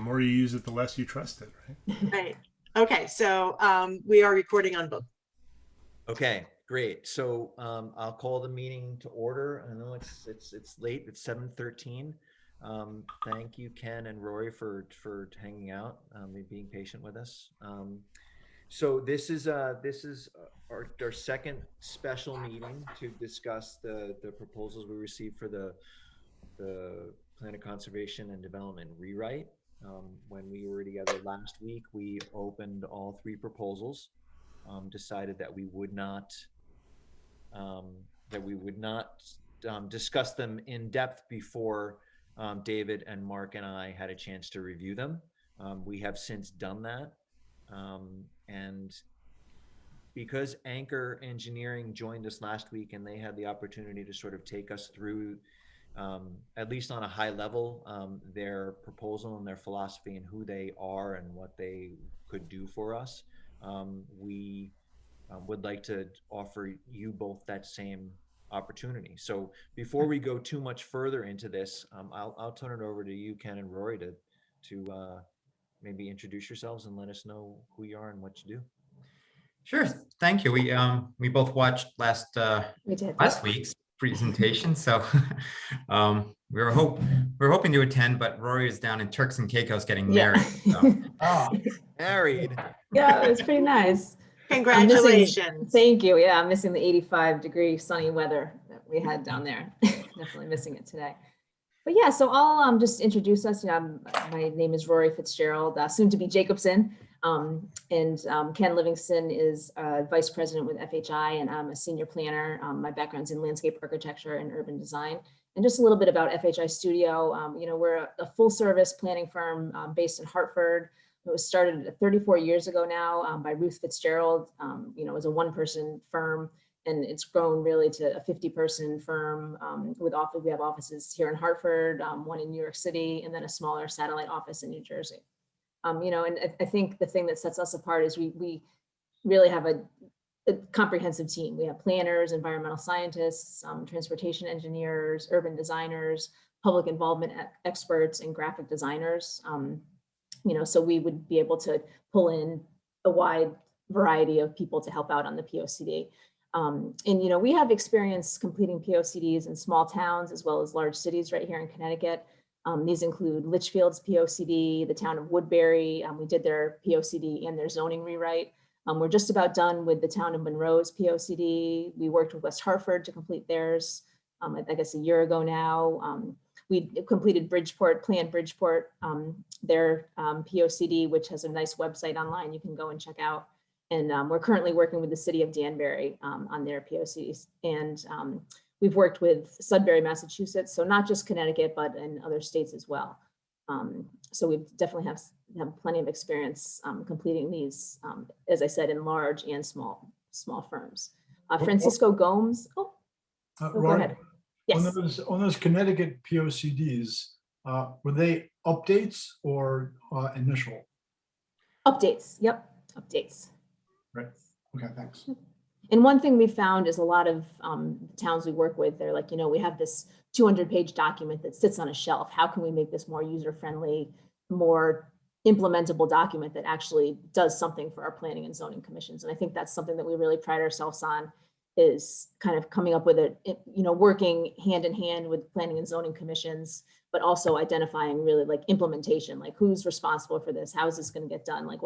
more you use it, the less you trust it, right? Right. Okay, so we are recording on both. Okay, great. So I'll call the meeting to order. I know it's late. It's 7:13. Thank you, Ken and Rory, for hanging out and being patient with us. So this is our second special meeting to discuss the proposals we received for the Plan of Conservation and Development rewrite. When we were together last week, we opened all three proposals, decided that we would not discuss them in depth before David and Mark and I had a chance to review them. We have since done that. And because Anchor Engineering joined us last week and they had the opportunity to sort of take us through, at least on a high level, their proposal and their philosophy and who they are and what they could do for us, we would like to offer you both that same opportunity. So before we go too much further into this, I'll turn it over to you, Ken and Rory, to maybe introduce yourselves and let us know who you are and what you do. Sure, thank you. We both watched last week's presentation, so we were hoping to attend, but Rory is down in Turks and Caicos getting married. So. Married. Yeah, it was pretty nice. Congratulations. Thank you. Yeah, I'm missing the 85-degree sunny weather that we had down there. Definitely missing it today. But yeah, so I'll just introduce us. My name is Rory Fitzgerald, soon to be Jacobson. And Ken Livingston is Vice President with FHI, and I'm a senior planner. My background's in landscape architecture and urban design. And just a little bit about FHI Studio. We're a full-service planning firm based in Hartford. It was started 34 years ago now by Ruth Fitzgerald. It was a one-person firm, and it's grown really to a 50-person firm we have offices here in Hartford, one in New York City, and then a smaller satellite office in New Jersey. And I think the thing that sets us apart is we really have a comprehensive team. We have planners, environmental scientists, transportation engineers, urban designers, public involvement experts, and graphic designers. So we would be able to pull in a wide variety of people to help out on the POCD. And we have experience completing POCDs in small towns as well as large cities right here in Connecticut. These include Litchfield's POCD, the town of Woodbury. We did their POCD and their zoning rewrite. We're just about done with the town of Monroe's POCD. We worked with West Hartford to complete theirs, I guess a year ago now. We completed planned Bridgeport, their POCD, which has a nice website online you can go and check out. And we're currently working with the city of Danbury on their POCs. And we've worked with Sudbury, Massachusetts, so not just Connecticut, but in other states as well. So we definitely have plenty of experience completing these, as I said, in large and small firms. Francisco Gomes. Oh, go ahead. Yes. On those Connecticut POCDs, were they updates or initial? Updates. Yep, updates. Right. Okay, thanks. And one thing we found is a lot of towns we work with, they're like, we have this 200-page document that sits on a shelf. How can we make this more user-friendly, more implementable document that actually does something for our planning and zoning commissions? And I think that's something that we really pride ourselves on, is kind of coming up with it, working hand in hand with planning and zoning commissions, but also identifying really like implementation, like who's responsible for this? How is this going to get done? Like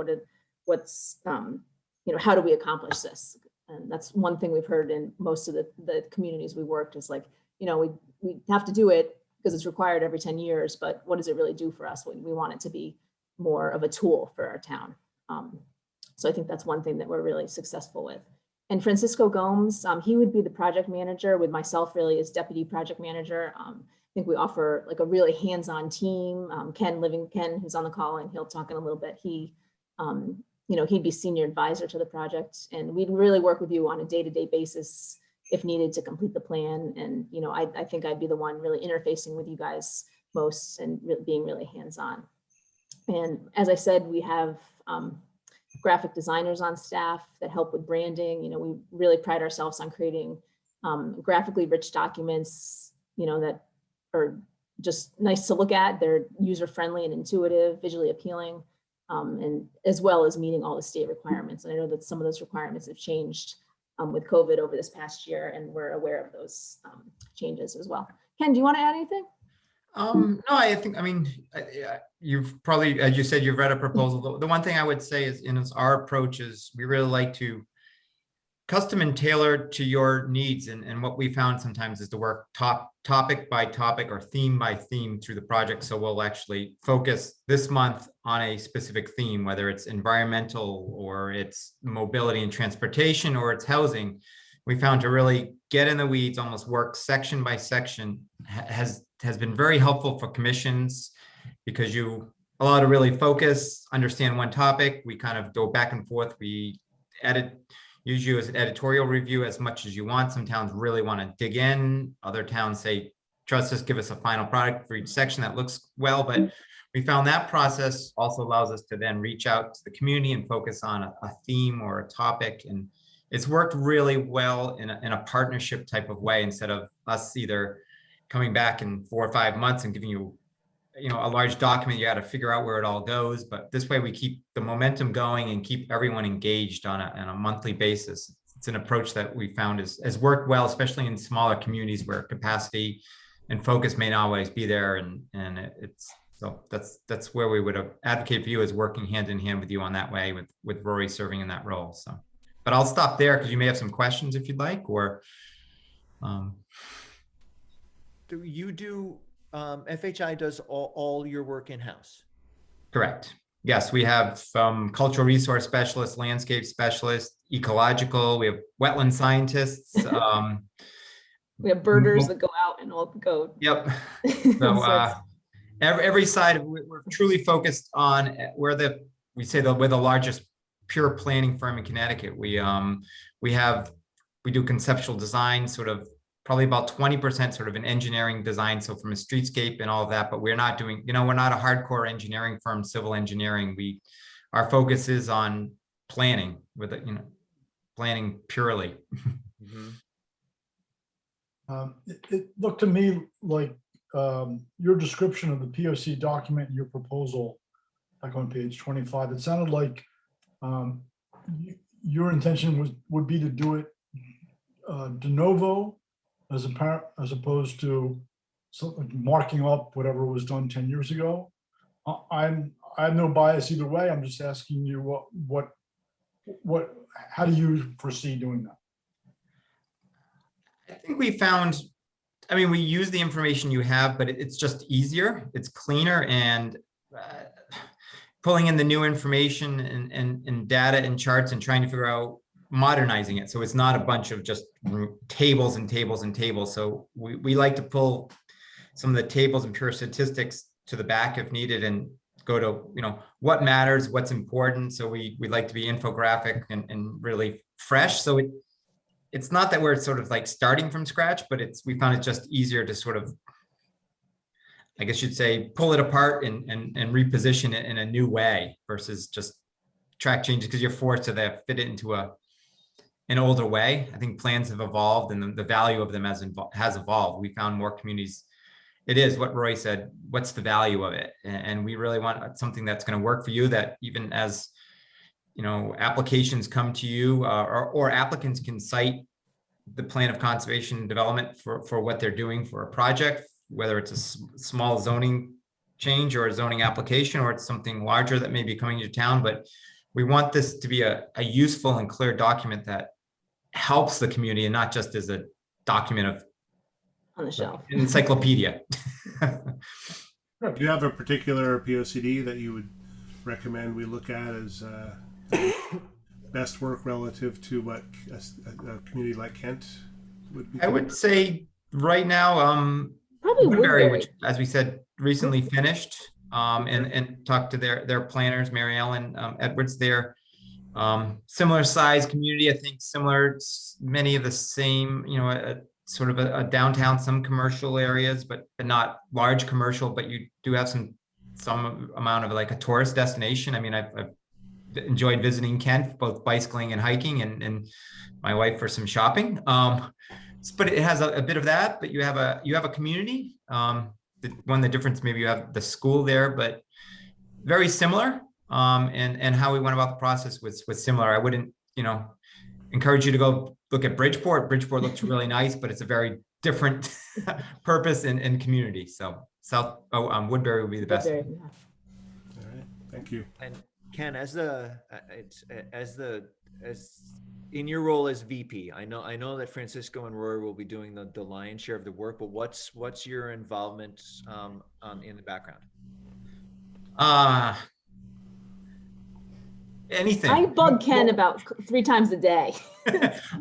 how do we accomplish this? And that's one thing we've heard in most of the communities we worked is like, we have to do it because it's required every 10 years, but what does it really do for us? We want it to be more of a tool for our town. So I think that's one thing that we're really successful with. And Francisco Gomes, he would be the project manager with myself really as deputy project manager. I think we offer like a really hands-on team. Ken, who's on the call, and he'll talk in a little bit. He'd be senior advisor to the project, and we'd really work with you on a day-to-day basis if needed to complete the plan. And, I think I'd be the one really interfacing with you guys most and being really hands-on. And as I said, we have graphic designers on staff that help with branding. We really pride ourselves on creating graphically rich documents, that are just nice to look at. They're user-friendly and intuitive, visually appealing, and as well as meeting all the state requirements. And I know that some of those requirements have changed with COVID over this past year, and we're aware of those changes as well. Ken, do you want to add anything? No, I think, I mean, you've probably, as you said, you've read a proposal. The one thing I would say is, our approach is we really like to custom and tailor to your needs. And what we found sometimes is to work topic by topic or theme by theme through the project. So we'll actually focus this month on a specific theme, whether it's environmental or it's mobility and transportation or it's housing. We found to really get in the weeds, almost work section by section, has been very helpful for commissions, because you allow to really focus, understand one topic. We kind of go back and forth. We use you as an editorial review as much as you want. Some towns really want to dig in. Other towns say, trust us, give us a final product for each section that looks well. But we found that process also allows us to then reach out to the community and focus on a theme or a topic. And it's worked really well in a partnership type of way, instead of us either coming back in 4 or 5 months and giving you, a large document. You got to figure out where it all goes. But this way we keep the momentum going and keep everyone engaged on a monthly basis. It's an approach that we found has worked well, especially in smaller communities where capacity and focus may not always be there. And so that's where we would advocate for you, is working hand in hand with you on that way, with Rory serving in that role. So, but I'll stop there because you may have some questions if you'd like, or. Do you do, FHI does all your work in-house? Correct. Yes, we have cultural resource specialists, landscape specialists, ecological, we have wetland scientists. We have birders that go out and will go. Yep. So every side, we're truly focused on we're the largest pure planning firm in Connecticut. We do conceptual design, sort of probably about 20% sort of an engineering design. So from a streetscape and all of that, but we're not doing, we're not a hardcore engineering firm, civil engineering. Our focus is on planning planning purely. Mm-hmm. It looked to me like your description of the POC document, your proposal, back on page 25, it sounded like your intention would be to do it de novo, as opposed to marking up whatever was done 10 years ago. I have no bias either way. I'm just asking you how do you foresee doing that? I think we found, we use the information you have, but it's just easier, it's cleaner, and pulling in the new information and data and charts and trying to figure out modernizing it. So it's not a bunch of just tables and tables and tables. So we like to pull some of the tables and pure statistics to the back if needed, and go to, what matters, what's important. So we like to be infographic and really fresh. So it's not that we're sort of like starting from scratch, but we found it just easier to sort of, I guess you'd say, pull it apart and reposition it in a new way versus just track changes, because you're forced to fit it into an older way. I think plans have evolved and the value of them has evolved. We found more communities. It is what Roy said, what's the value of it? And we really want something that's going to work for you, that even as, applications come to you or applicants can cite the plan of conservation and development for what they're doing for a project, whether it's a small zoning change or a zoning application, or it's something larger that may be coming to town. But we want this to be a useful and clear document that helps the community, and not just as a document of On the shelf. encyclopedia. Do you have a particular POCD that you would recommend we look at as best work relative to what a community like Kent would be? I would say right now, Probably Woodbury, Woodbury. which, as we said, recently finished, and talked to their planners, Mary Ellen Edwards there. Similar size community, I think, many of the same, sort of a downtown, some commercial areas, but not large commercial, but you do have some amount of like a tourist destination. I've enjoyed visiting Kent, both bicycling and hiking, and my wife for some shopping. But it has a bit of that, but you have a community. one of the difference, maybe you have the school there, but very similar. And how we went about the process was similar. I wouldn't, encourage you to go look at Bridgeport. Bridgeport looks really nice, but it's a very different purpose and community. So Woodbury would be the best. Woodbury, yeah. All right, thank you. And Ken, as in your role as VP, I know that Francisco and Rory will be doing the lion's share of the work, but what's your involvement in the background? Anything. I bug Ken about 3 times a day.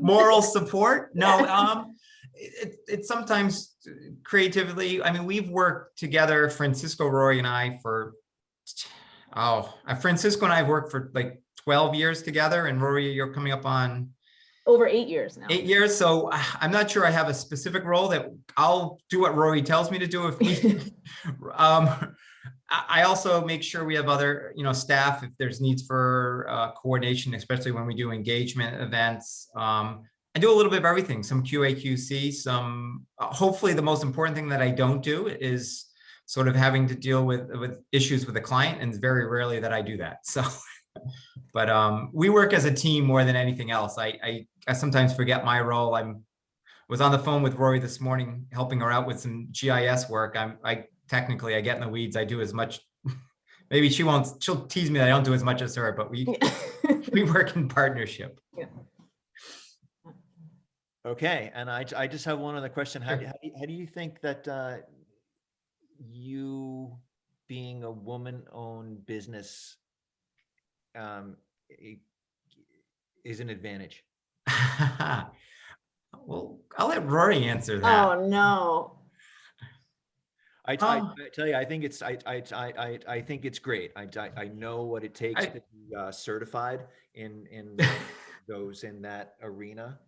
Moral support? No, it's sometimes creatively. I mean, we've worked together, Francisco, Rory, and I Francisco and I have worked for like 12 years together, and Rory, you're coming up on Over 8 years now. 8 years. So I'm not sure I have a specific role that I'll do what Rory tells me to do if needed. I also make sure we have other, staff if there's needs for coordination, especially when we do engagement events. I do a little bit of everything, some QA, QC, some, hopefully the most important thing that I don't do is sort of having to deal with issues with the client. And it's very rarely that I do that. So, but we work as a team more than anything else. I sometimes forget my role. Was on the phone with Rory this morning, helping her out with some GIS work. I technically get in the weeds. I do as much, maybe she'll tease me that I don't do as much as her, but we work in partnership. Yeah. Okay, and I just have one other question. How do you think that you being a woman-owned business is an advantage? Well, I'll let Rory answer that. Oh no. I tell you, I think it's I think it's great. I know what it takes to be certified in those in that arena.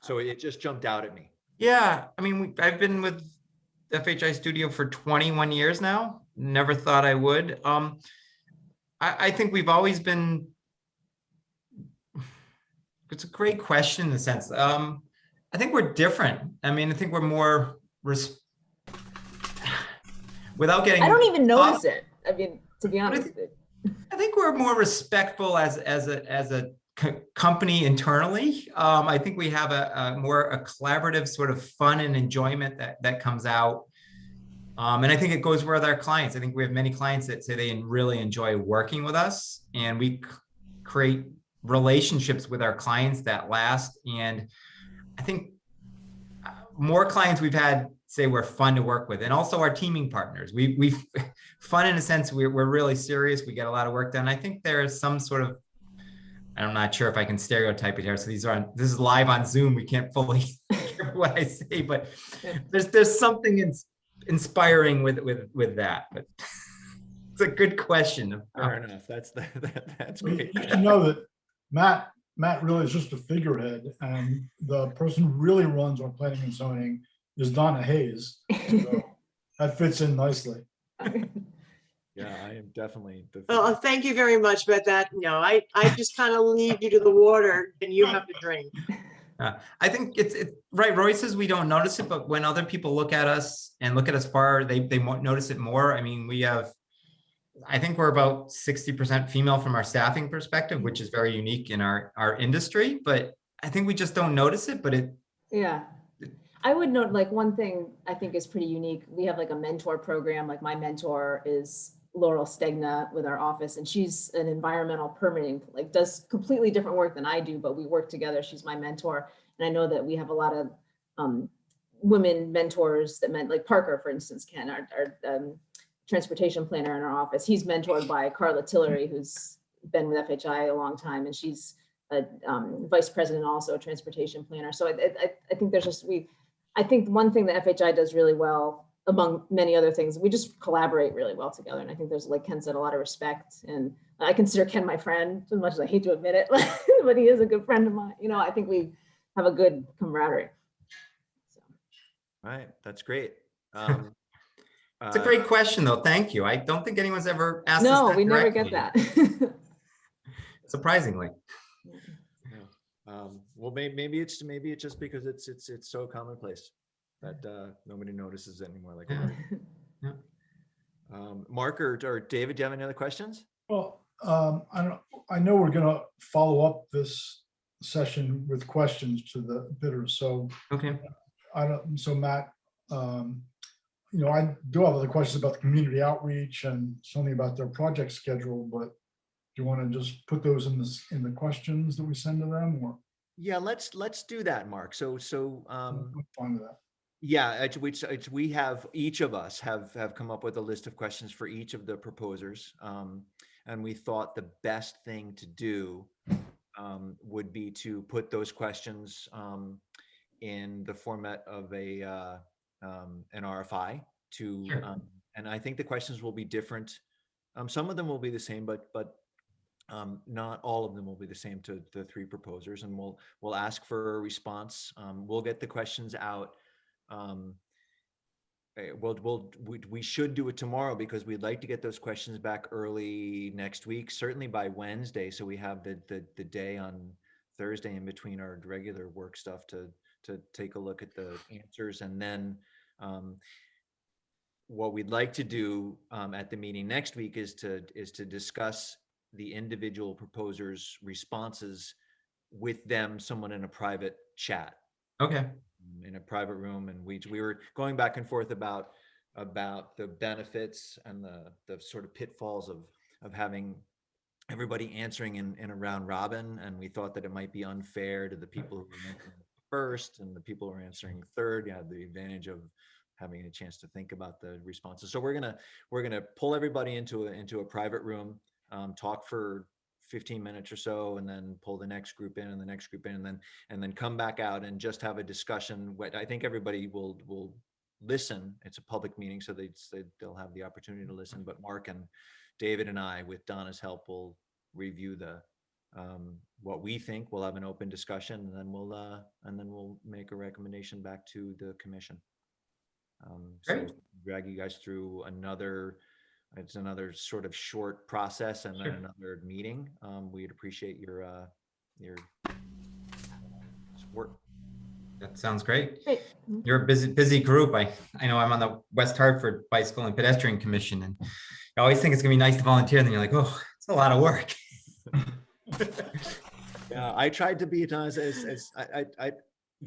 So it just jumped out at me. Yeah, I mean, I've been with FHI Studio for 21 years now. Never thought I would. I think we've always been. It's a great question in a sense. I think we're different. I mean, I think we're more without getting. I don't even notice it. I mean, to be honest. I think we're more respectful as a company internally. I think we have a more collaborative sort of fun and enjoyment that comes out. And I think it goes with our clients. I think we have many clients that say they really enjoy working with us, and we create relationships with our clients that last. And I think more clients we've had say we're fun to work with, and also our teaming partners. We fun in a sense. We're really serious. We get a lot of work done. I think there is some sort of, I'm not sure if I can stereotype it here. So this is live on Zoom. We can't fully hear what I say, but there's something inspiring with that. But it's a good question. Fair enough. That's great. You know that Matt really is just a figurehead, and the person who really runs our planning and zoning is Donna Hayes. So that fits in nicely. Yeah, I am definitely. Well, thank you very much, but that, I just kind of leave you to the water and you have to drink. I think it's right. Roy says we don't notice it, but when other people look at us and look at us far, they won't notice it more. I mean, I think we're about 60% female from our staffing perspective, which is very unique in our industry, but I think we just don't notice it, Yeah. I would note, like, one thing I think is pretty unique. We have like a mentor program. Like, my mentor is Laurel Stegna with our office, and she's an environmental permitting, like, does completely different work than I do, but we work together. She's my mentor. And I know that we have a lot of women mentors that meant, like Parker, for instance, Ken, our transportation planner in our office. He's mentored by Carla Tillery, who's been with FHI a long time, and she's a vice president, also a transportation planner. So I think there's just, I think one thing that FHI does really well, among many other things, we just collaborate really well together. And I think there's, like Ken said, a lot of respect. And I consider Ken my friend, as much as I hate to admit it, but he is a good friend of mine. I think we have a good camaraderie. So. All right, that's great. It's a great question, though. Thank you. I don't think anyone's ever asked us that. No, we never directly. get that. Surprisingly. Well, maybe it's just because it's so commonplace. that nobody notices anymore. Like, Yeah. Yeah. Mark or David, do you have any other questions? Well, I know we're gonna follow up this session with questions to the bidders, so Okay. so Matt, I do have other questions about the community outreach and something about their project schedule, but do you want to just put those in the questions that we send to them, or? Yeah, let's do that, Mark. So I'm fine with that. yeah, we have, each of us have come up with a list of questions for each of the proposers. And we thought the best thing to do would be to put those questions in the format of an RFI to, Sure. and I think the questions will be different. Some of them will be the same, but not all of them will be the same to the three proposers, and we'll ask for a response. We'll get the questions out. We should do it tomorrow because we'd like to get those questions back early next week, certainly by Wednesday, so we have the day on Thursday in between our regular work stuff to take a look at the answers. And then what we'd like to do at the meeting next week is to discuss the individual proposers' responses with them, someone in a private chat, Okay. in a private room. And we were going back and forth about the benefits and the sort of pitfalls of having everybody answering in a round robin. And we thought that it might be unfair to the people who were answering first and the people who are answering third. You have the advantage of having a chance to think about the responses. So we're gonna pull everybody into a private room, talk for 15 minutes or so, and then pull the next group in and the next group in, and then come back out and just have a discussion. What I think everybody will listen. It's a public meeting, so they'll have the opportunity to listen. But Mark and David and I, with Donna's help, will review what we think. We'll have an open discussion, and then we'll make a recommendation back to the commission. So Great. drag you guys through it's another sort of short process and then Sure. another meeting. We'd appreciate your support. That sounds great. Great. You're a busy group. I know I'm on the West Hartford Bicycle and Pedestrian Commission, and I always think it's gonna be nice to volunteer. And then you're like, oh, it's a lot of work. Yeah, I tried to be as I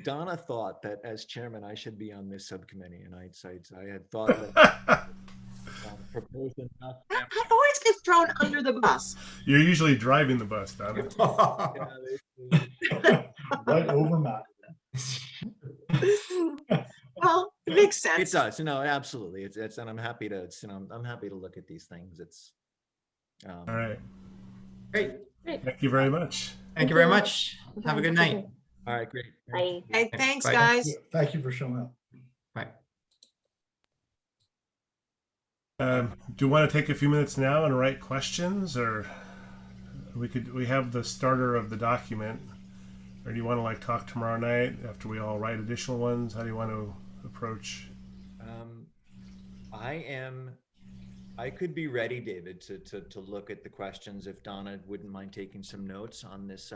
Donna thought that as chairman I should be on this subcommittee, and I had thought that proposed enough. I always get thrown under the bus. You're usually driving the bus, Donna. Right over Matt. Well, it makes It sense. does, absolutely. It's and I'm happy to, I'm happy to look at these things. It's All right. Great. Thank you very much. Thank you very much. Have a good night. all right, great. Bye. Hey, thanks, Bye. guys. Thank you for showing up. Bye. Do you want to take a few minutes now and write questions, or we have the starter of the document, or do you want to talk tomorrow night after we all write additional ones? How do you want to approach? I could be ready, David, to look at the questions if Donna wouldn't mind taking some notes on this,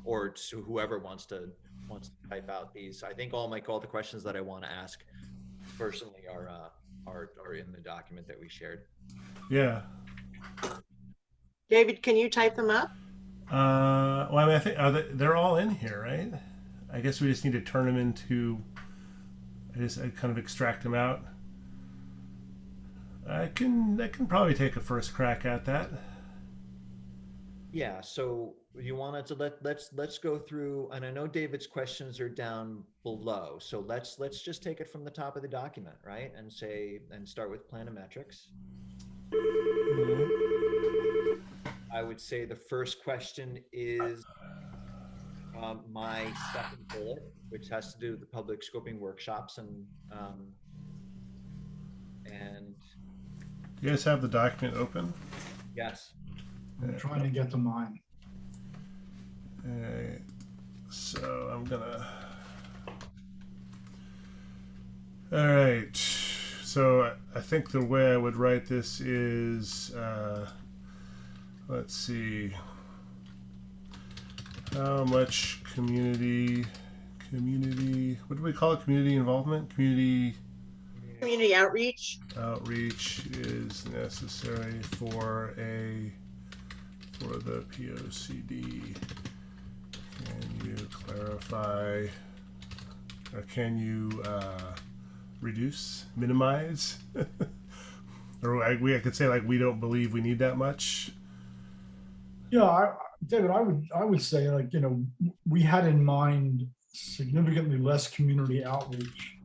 or to whoever wants to type out these. I think all the questions that I want to ask personally are in the document that we shared. Yeah. David, can you type them up? Well, I mean, I think they're all in here, right? I guess we just need to turn them into. I kind of extract them out. I can probably take a first crack at that. Yeah. So you wanted to let's go through, and I know David's questions are down below. So let's just take it from the top of the document, right? And start with planometrics. I would say the first question is my second bullet, which has to do with the public scoping workshops and Do you guys have the document open? yes. I'm trying to get to mine. So I'm gonna. All right. So I think the way I would write this is, let's see, how much community community, what do we call it? Community involvement? Community Community outreach. outreach is necessary for the POCD. Can you clarify, or can you reduce, minimize? Or I could say, like, we don't believe we need that much. Yeah, David, I would say, like, we had in mind significantly less community outreach,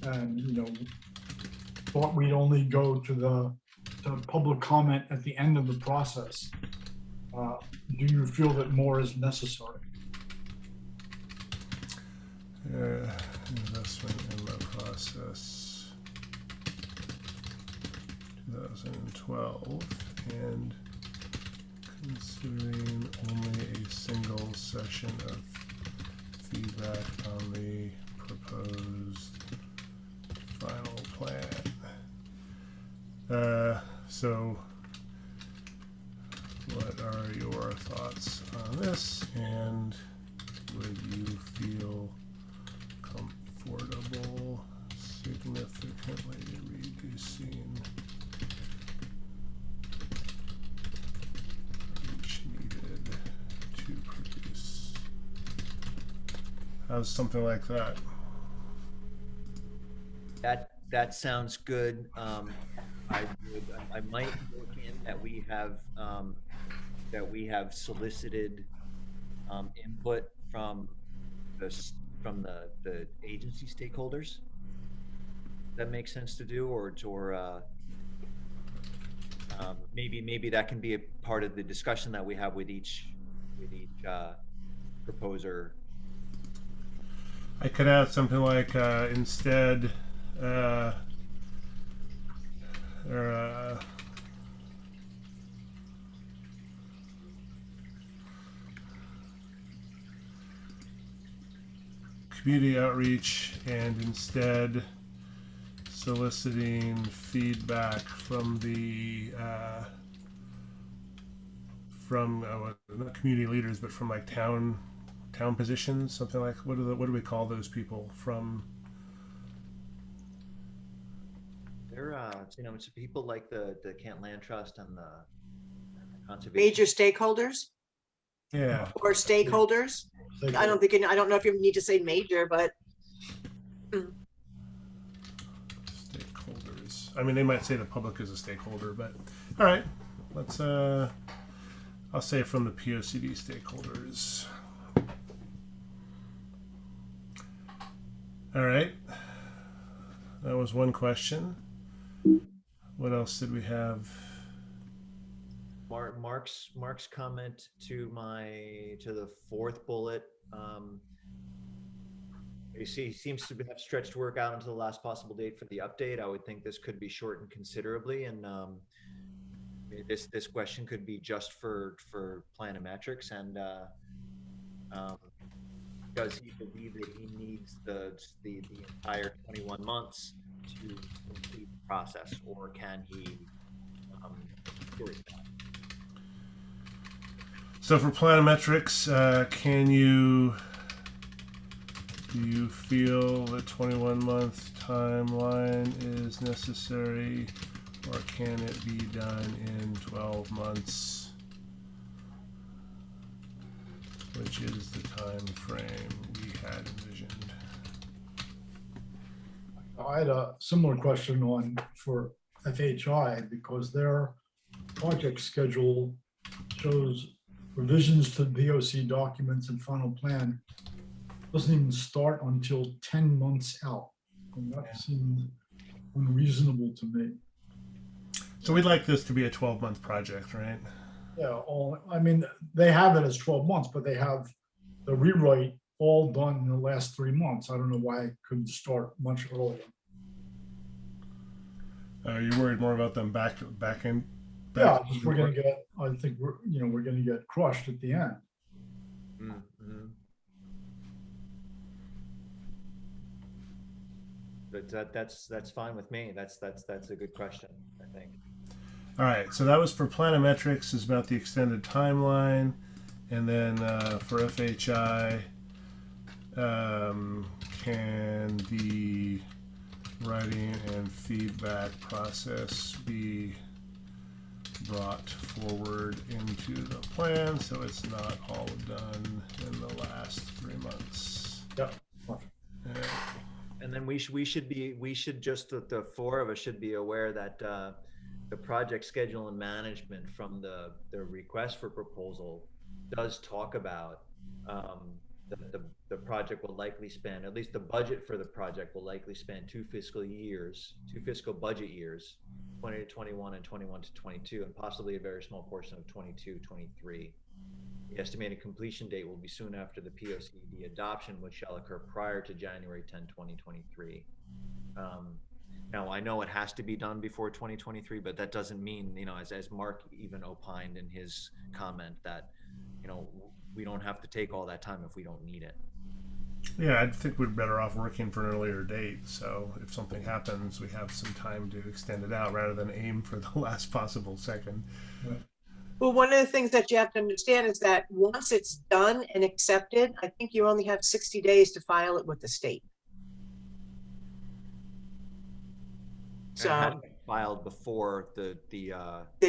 and thought we'd only go to the public comment at the end of the process. Do you feel that more is necessary? Investment in the process 2012, and considering only a single session of feedback on the proposed final plan. So what are your thoughts on this, and would you feel comfortable significantly reducing each needed to produce? How's something like that? That sounds good. I might work in that we have solicited input from the agency stakeholders. That makes sense to do, or maybe that can be a part of the discussion that we have with each proposer. I could add something like instead, community outreach, and instead soliciting feedback from the not community leaders, but from like town positions, something like, what do we call those people from? They're it's people like the Kent Land Trust and the conservation. Major stakeholders Yeah. or stakeholders. I don't know if you need to say major, but Stakeholders. I mean, they might say the public is a stakeholder, but all right, let's I'll say from the POCD stakeholders. All right, that was one question. What else did we have? Mark's comment to the fourth bullet. You see, he seems to have stretched work out until the last possible date for the update. I would think this could be shortened considerably, and this question could be just for planometrics. And does he believe that he needs the entire 21 months to complete the process, or can he shorten that? So for planometrics, do you feel the 21-month timeline is necessary, or can it be done in 12 months, which is the time frame we had envisioned? I had a similar question for FHI, because their project schedule shows revisions to POC documents and final plan doesn't even start until 10 months out. And that seemed unreasonable to me. So we'd like this to be a 12-month project, right? Yeah, I mean, they have it as 12 months, but they have the rewrite all done in the last 3 months. I don't know why it couldn't start much earlier. You're worried more about them back in? Yeah, we're going to get, I think we're going to get crushed at the end. Mm-hmm. But that's fine with me. That's a good question, I think. All right, so that was for planometrics, is about the extended timeline, and then for FHI, Can the writing and feedback process be brought forward into the plan so it's not all done in the last 3 months? Yep. And then we should just, the four of us should be aware that the project schedule and management from the request for proposal does talk about the project will likely span, at least the budget for the project will likely span 2 fiscal budget years, 20 to 21 and 21 to 22, and possibly a very small portion of 22, 23. The estimated completion date will be soon after the POCD adoption, which shall occur prior to January 10, 2023. Now, I know it has to be done before 2023, but that doesn't mean, as Mark even opined in his comment, that, we don't have to take all that time if we don't need it. Yeah, I think we're better off working for an earlier date. So if something happens, we have some time to extend it out rather than aim for the last possible second. Well, one of the things that you have to understand is that once it's done and accepted, I think you only have 60 days to file it with the state. And it had So to be filed before the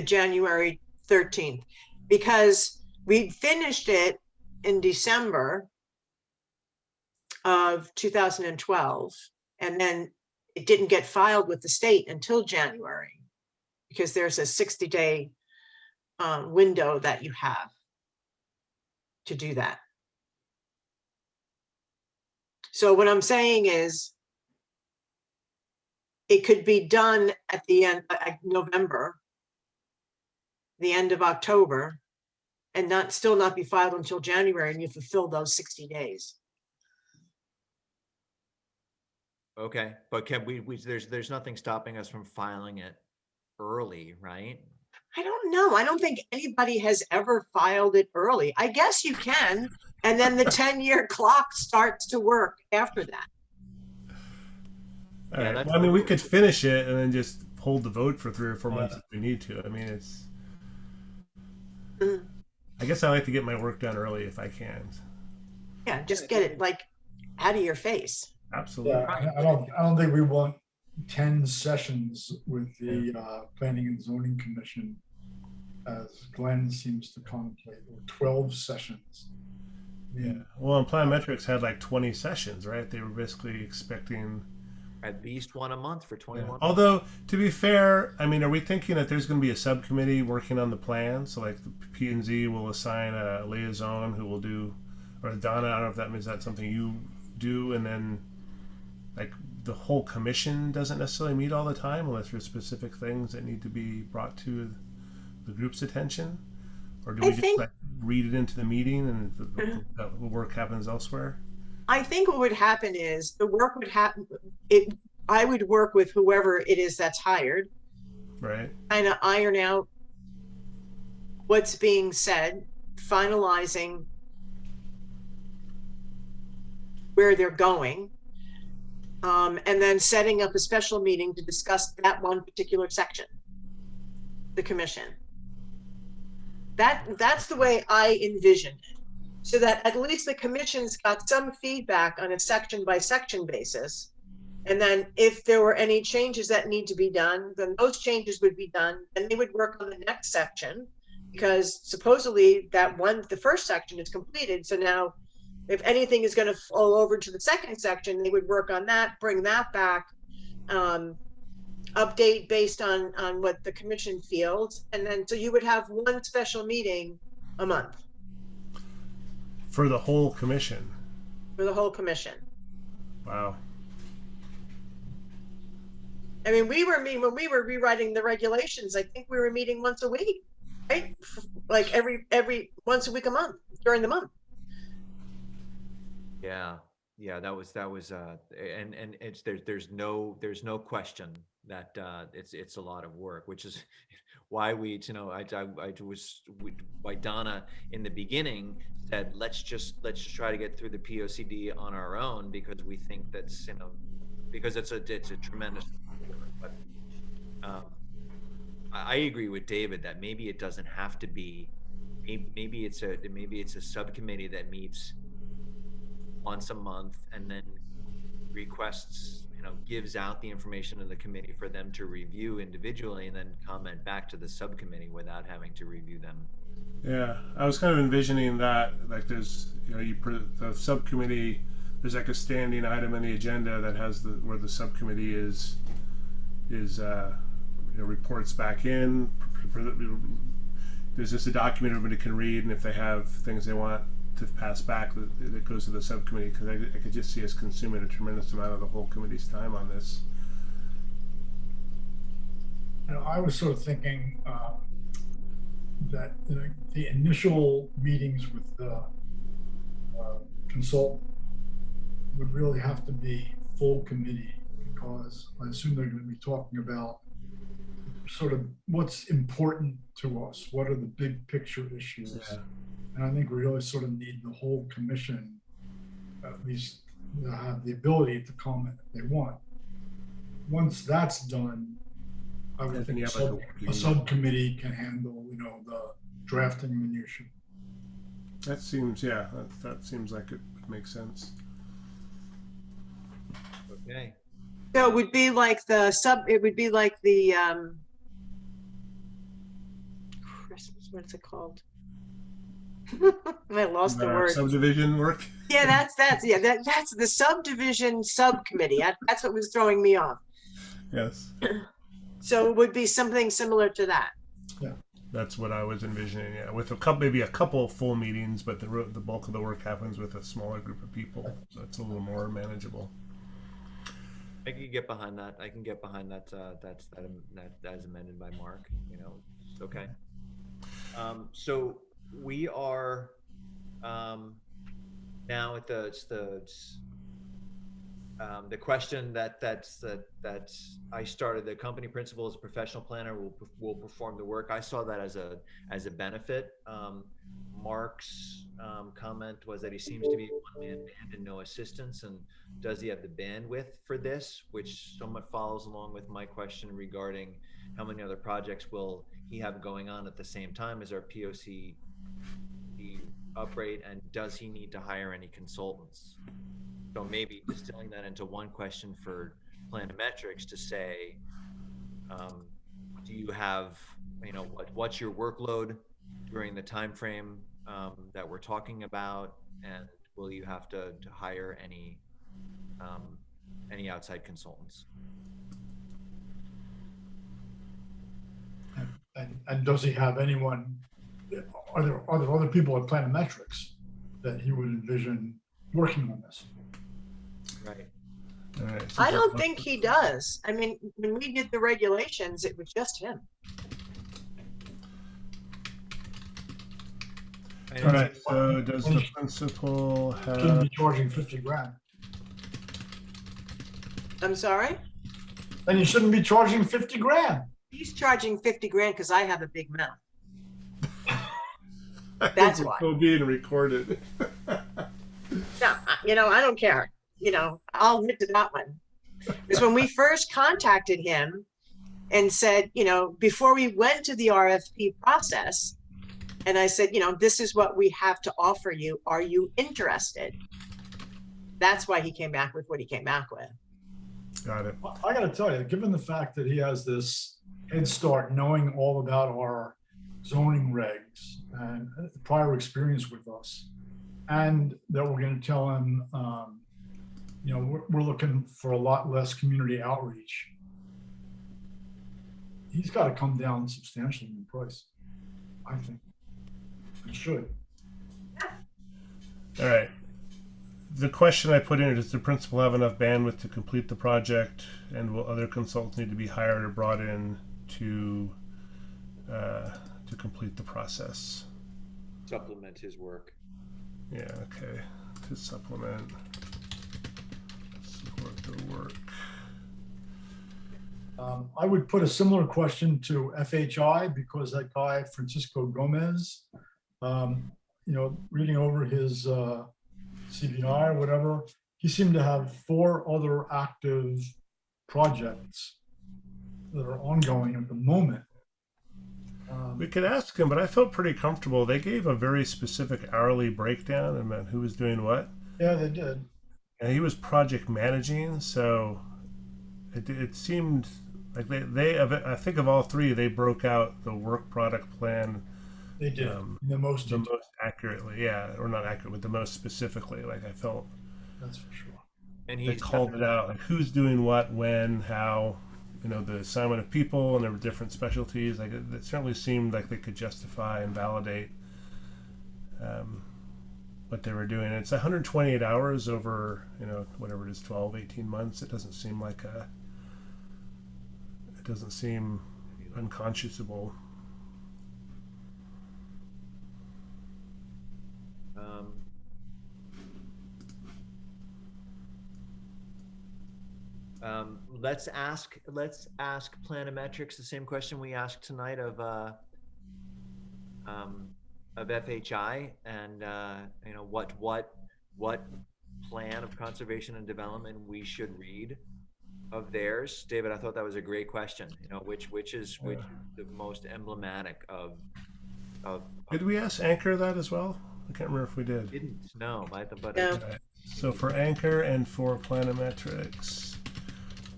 January 13th, because we finished it in December of 2012, and then it didn't get filed with the state until January, because there's a 60-day window that you have to do that. So what I'm saying is it could be done at the end of November, the end of October, and still not be filed until January, and you fulfill those 60 days. Okay, but can we there's nothing stopping us from filing it early, right? I don't know. I don't think anybody has ever filed it early. I guess you can, and then the 10-year clock starts to work after that. All right. that's Well, I mean, the we rule. could finish it and then just hold the vote for 3 or 4 months if we need to. I mean, it's. Mm. I guess I like to get my work done early if I can. Yeah, just get it like out of your face. Absolutely. Yeah, I don't think we want 10 sessions with the Planning and Zoning Commission, as Glenn seems to contemplate, or 12 sessions. Yeah. Well, and Planometrics had like 20 sessions, right? They were basically expecting. At least one a month for 21. Although, to be fair, I mean, are we thinking that there's going to be a subcommittee working on the plan? So, like, the P&Z will assign a liaison who will do, or Donna, I don't know if that means that's something you do, and then, like, the whole commission doesn't necessarily meet all the time unless there's specific things that need to be brought to the group's attention? Or do we just like read it into the meeting and the work happens elsewhere? I think what would happen is the work would happen. I would work with whoever it is that's hired, right? Kind of iron out what's being said, finalizing where they're going, and then setting up a special meeting to discuss that one particular section, the commission. That's the way I envision it, so that at least the commission's got some feedback on a section by section basis. And then if there were any changes that need to be done, then those changes would be done, and they would work on the next section, because supposedly the first section is completed. So now if anything is going to flow over to the second section, they would work on that, bring that back, update based on what the commission feels. And then so you would have one special meeting a month. For the whole commission? For the whole commission. Wow. I mean, when we were rewriting the regulations, I think we were meeting once a week, right? Like every once a week a month during the month. Yeah, that was and it's there's no question that it's a lot of work, which is why why Donna in the beginning said let's just try to get through the POCD on our own, because we think that's because it's a tremendous work. But I agree with David that maybe it doesn't have to be, maybe it's a subcommittee that meets once a month and then requests, gives out the information to the committee for them to review individually and then comment back to the subcommittee without having to review them. Yeah, I was kind of envisioning that, like there's, the subcommittee, there's like a standing item on the agenda that has where the subcommittee is reports back in. There's just a document everybody can read, and if they have things they want to pass back, it goes to the subcommittee, because I could just see us consuming a tremendous amount of the whole committee's time on this. I was sort of thinking that the initial meetings with the consultant would really have to be full committee, because I assume they're going to be talking about sort of what's important to us, what are the big picture issues. Yeah. And I think we really sort of need the whole commission, at least, to have the ability to comment if they want. Once that's done, I would think a subcommittee can handle, the drafting minutia. That seems, that seems like it would make sense. Okay. So it would be like it would be like the Christmas, what's it called? I lost the word. Subdivision work? Yeah, that's the subdivision subcommittee. That's what was throwing me off. Yes. So it would be something similar to that. Yeah. That's what I was envisioning, yeah. With maybe a couple full meetings, but the bulk of the work happens with a smaller group of people. So it's a little more manageable. I can get behind that. I can get behind that. That as amended by Mark. Okay. So we are now at the question that I started. The company principal as a professional planner will perform the work. I saw that as a benefit. Mark's comment was that he seems to be a one-man band and no assistance, and does he have the bandwidth for this, which somewhat follows along with my question regarding how many other projects will he have going on at the same time as our POC upgrade, and does he need to hire any consultants? So maybe distilling that into one question for Planometrics to say, do you have, what's your workload during the time frame that we're talking about, and will you have to hire any outside consultants? And does he have anyone? Are there other people at Planometrics that he would envision working on this? Right. All right. I don't think he does. I mean, when we did the regulations, it was just him. All right. So does the principal Shouldn't have? be charging 50 grand. I'm sorry? Then you shouldn't be charging 50 grand. He's charging 50 grand because I have a big mouth. That's why. Still being recorded. No, I don't care. I'll admit to that one. Because when we first contacted him and said, before we went to the RFP process, and I said, this is what we have to offer you. Are you interested? That's why he came back with what he came back with. Got it. I got to tell you, given the fact that he has this head start knowing all about our zoning regs and prior experience with us, and that we're going to tell him, we're looking for a lot less community outreach, he's got to come down substantially in price, I think. He should. All right. The question I put in, does the principal have enough bandwidth to complete the project, and will other consultants need to be hired or brought in to complete the process? Supplement his work. Yeah, okay. To support the work. I would put a similar question to FHI, because that guy, Francisco Gomez, reading over his CBI or whatever, he seemed to have 4 other active projects that are ongoing at the moment. We could ask him, but I felt pretty comfortable. They gave a very specific hourly breakdown and who was doing what. Yeah, they did. And he was project managing, so it seemed like I think of all three, they broke out the work product plan They did. um, The most the detail, most accurately, yeah, or not accurate, but the most specifically. Like I felt that's for sure. And they he's called it out, like who's doing what, when, how, the assignment of people, and there were different specialties. Like it certainly seemed like they could justify and validate what they were doing. And it's 128 hours over, whatever it is, 12, 18 months. It doesn't seem unconscionable. Let's ask Planometrics the same question we asked tonight of FHI, and what plan of conservation and development we should read of theirs. David, I thought that was a great question. Which is the most emblematic of Did we ask Anchor that as well? I can't remember if we did. didn't know, but No. Right. So for Anchor and for Planometrics,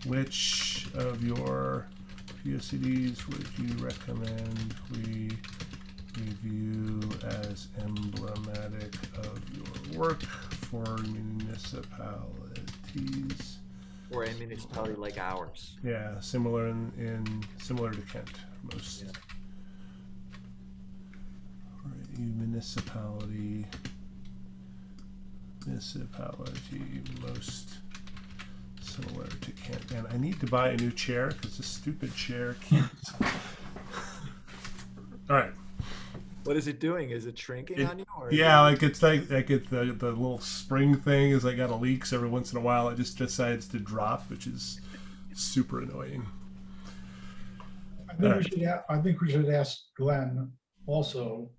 which of your POCDs would you recommend we review as emblematic of your work for municipalities? or a municipality like ours. Yeah, similar similar to Kent, most. Yeah. For a municipality most similar to Kent. And I need to buy a new chair because this stupid chair keeps. All right. What is it doing? Is it shrinking on you? Or Yeah, like it's the little spring thing is like got a leak, so every once in a while it just decides to drop, which is super annoying. I think we should ask Glenn also,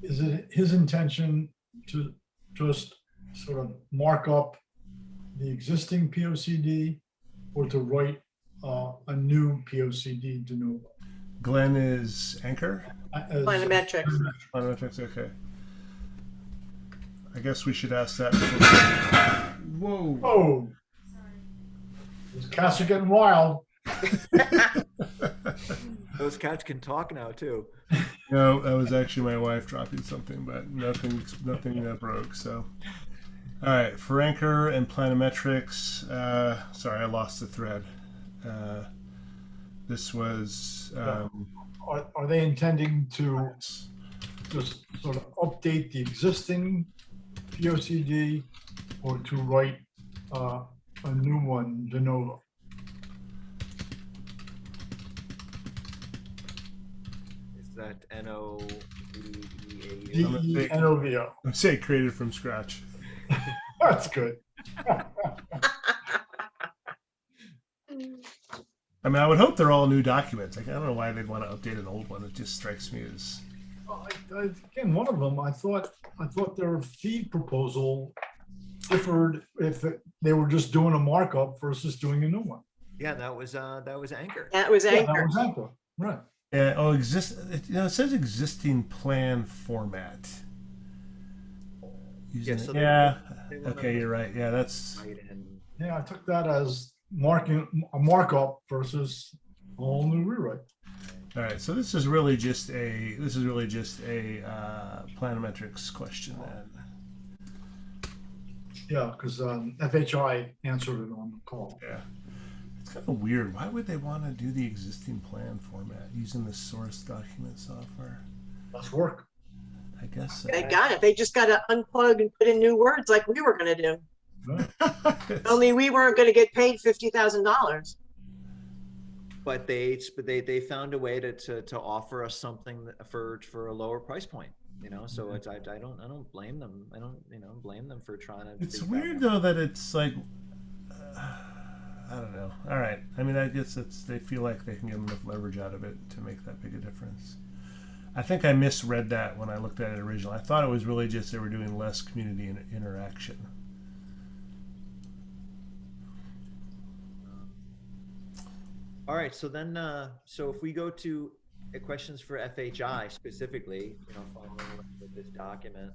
is it his intention to just sort of mark up the existing POCD or to write a new POCD de novo? Glenn is Anchor? Planometrics. Planometrics, okay. I guess we should ask that. Whoa. Oh, those cats are getting wild. those cats can talk now too. No, that was actually my wife dropping something, but nothing broke. So, all right, for Anchor and Planometrics. Sorry, I lost the thread. This was. Are they intending to just sort of update the existing POCD or to write a new one de novo? Is that NOVEAU? DENOVO. I'm saying created from scratch. That's good. I mean, I would hope they're all new documents. Like, I don't know why they'd want to update an old one. It just strikes me as. Again, one of them, I thought their fee proposal differed if they were just doing a markup versus doing a new one. Yeah, that was Anchor. That was Yeah, Anchor. that was Anchor, right? Yeah. Oh, it says existing plan format. Yeah, so yeah. they wanna Okay, you're right. Yeah, that's. write in. Yeah, I took that as marking a markup versus a whole new rewrite. All right, so this is really just a planometrics question then. Yeah, because FHI answered it on the call. Yeah, it's kind of weird. Why would they want to do the existing plan format using the source document software? Let's work. I guess. So. They got it. They just got to unplug and put in new words like we were going to do. Right. Only we weren't going to get paid $50,000. But they found a way to offer us something for a lower price point. So it's I don't blame them. I don't blame them for trying to. It's weird though that it's like. I don't know. All right. I mean, I guess they feel like they can get enough leverage out of it to make that big a difference. I think I misread that when I looked at it originally. I thought it was really just they were doing less community interaction. All right. So then, so if we go to questions for FHI specifically, following with this document,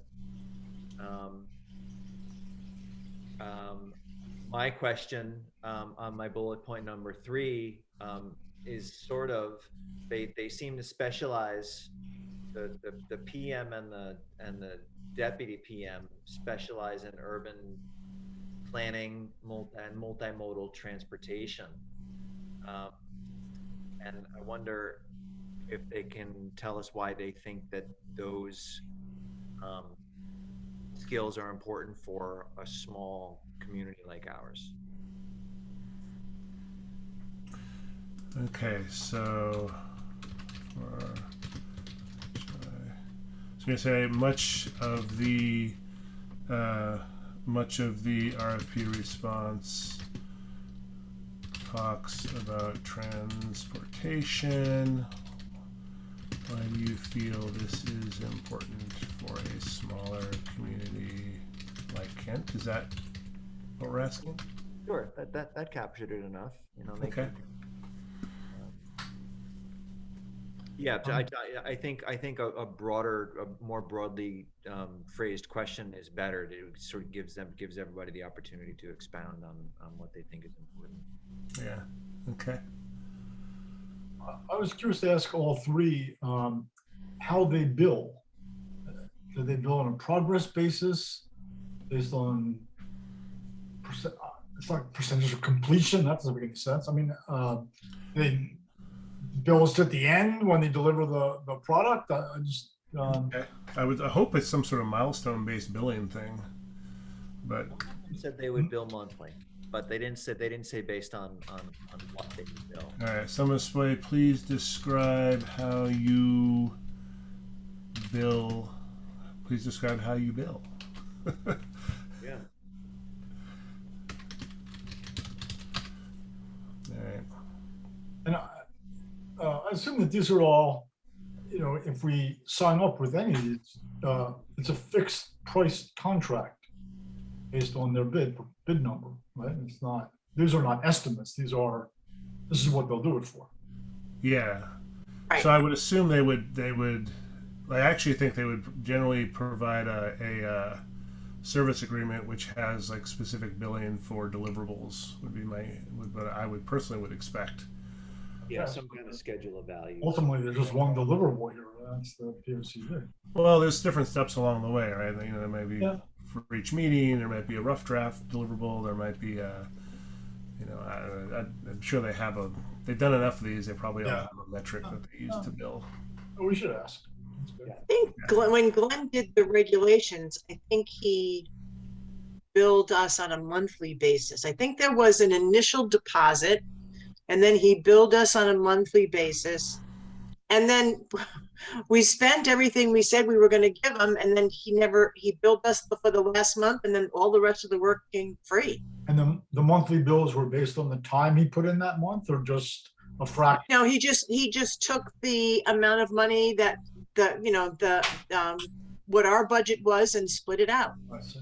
My question on my bullet point number 3 is sort of, they seem to specialize, the PM and the deputy PM specialize in urban planning and multimodal transportation. And I wonder if they can tell us why they think that those skills are important for a small community like ours. Okay, so I'm gonna say much of the RFP response talks about transportation. Why do you feel this is important for a smaller community like Kent? Is that what we're asking? Sure, that captured it enough. You know, they Okay. can, yeah, I think a broader, a more broadly phrased question is better. It sort of gives everybody the opportunity to expound on what they think is important. Yeah. Okay. I was curious to ask all three how they bill. Do they bill on a progress basis based on percent? It's like percentage of completion. That doesn't make any sense. I mean, they bill us at the end when they deliver the product. I just Okay. I hope it's some sort of milestone-based billing thing, but They said they would bill monthly, but they didn't say based on what they would bill. all right. Someone display, please describe how you bill. Please describe how you bill. Yeah. All right. and I assume that these are all, you know, if we sign up with any of these, it's a fixed price contract based on their bid number, right? It's not, these are not estimates. This is what they'll do it for. Yeah. Right. So I would assume they would. I actually think they would generally provide a service agreement which has like specific billing for deliverables. Would be what I would personally would expect. Yeah, some kind of schedule of values. Ultimately, there's just one deliverable here. That's the POCD. Well, there's different steps along the way, right? You know, there might be Yeah. for each meeting. There might be a rough draft deliverable. There might be a, you know, I'm sure they've done enough of these. They probably all Yeah. have a metric that they use to bill. Oh, we should ask. That's good. Yeah. I think when Glenn did the regulations, I think he billed us on a monthly basis. I think there was an initial deposit, and then he billed us on a monthly basis. And then we spent everything we said we were going to give him, and then he billed us for the last month, and then all the rest of the work came free. And the monthly bills were based on the time he put in that month, or just a fraction? No, he just took the amount of money that what our budget was and split it out. I see.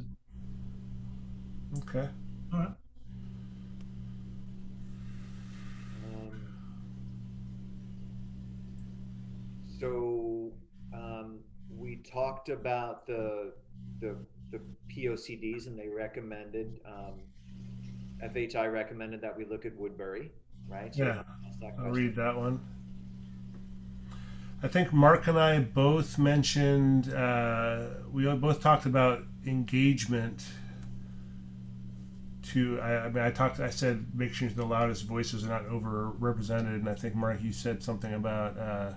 Okay. All right. So we talked about the POCDs, and they recommended, FHI recommended that we look at Woodbury, right? So Yeah. ask that I'll question. read that one. I think Mark and I both mentioned, we both talked about engagement. I said make sure the loudest voices are not overrepresented, and I think Mark, you said something about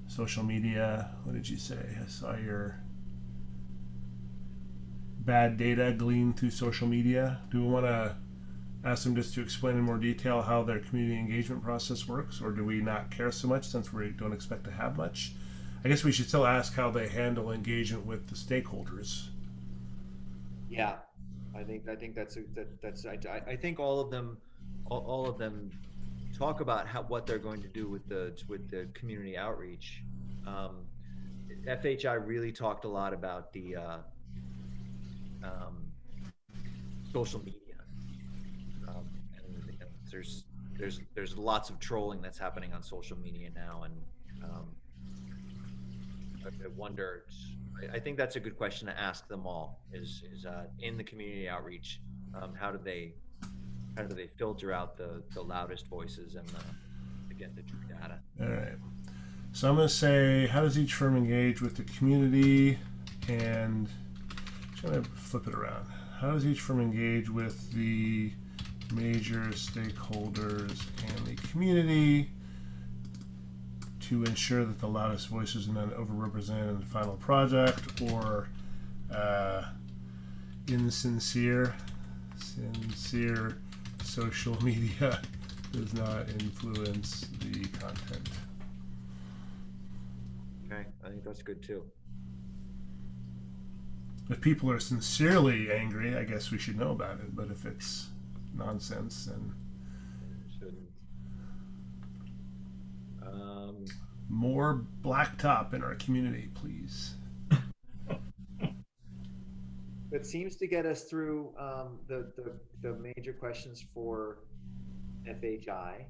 social media. What did you say? I saw your bad data gleaned through social media. Do we want to ask them just to explain in more detail how their community engagement process works, or do we not care so much since we don't expect to have much? I guess we should still ask how they handle engagement with the stakeholders. Yeah, I think that's I think all of them talk about what they're going to do with the community outreach. FHI really talked a lot about the social media. And there's lots of trolling that's happening on social media now, and I wonder. I think that's a good question to ask them all. Is in the community outreach, How do they filter out the loudest voices and to get the true data? All right. So I'm going to say, how does each firm engage with the community? And I'm going to flip it around. How does each firm engage with the major stakeholders and the community to ensure that the loudest voices are not overrepresented in the final project, or sincere social media does not influence the content? Okay, I think that's good too. If people are sincerely angry, I guess we should know about it. But if it's nonsense, then Shouldn't. more blacktop in our community, please. It seems to get us through the major questions for FHI,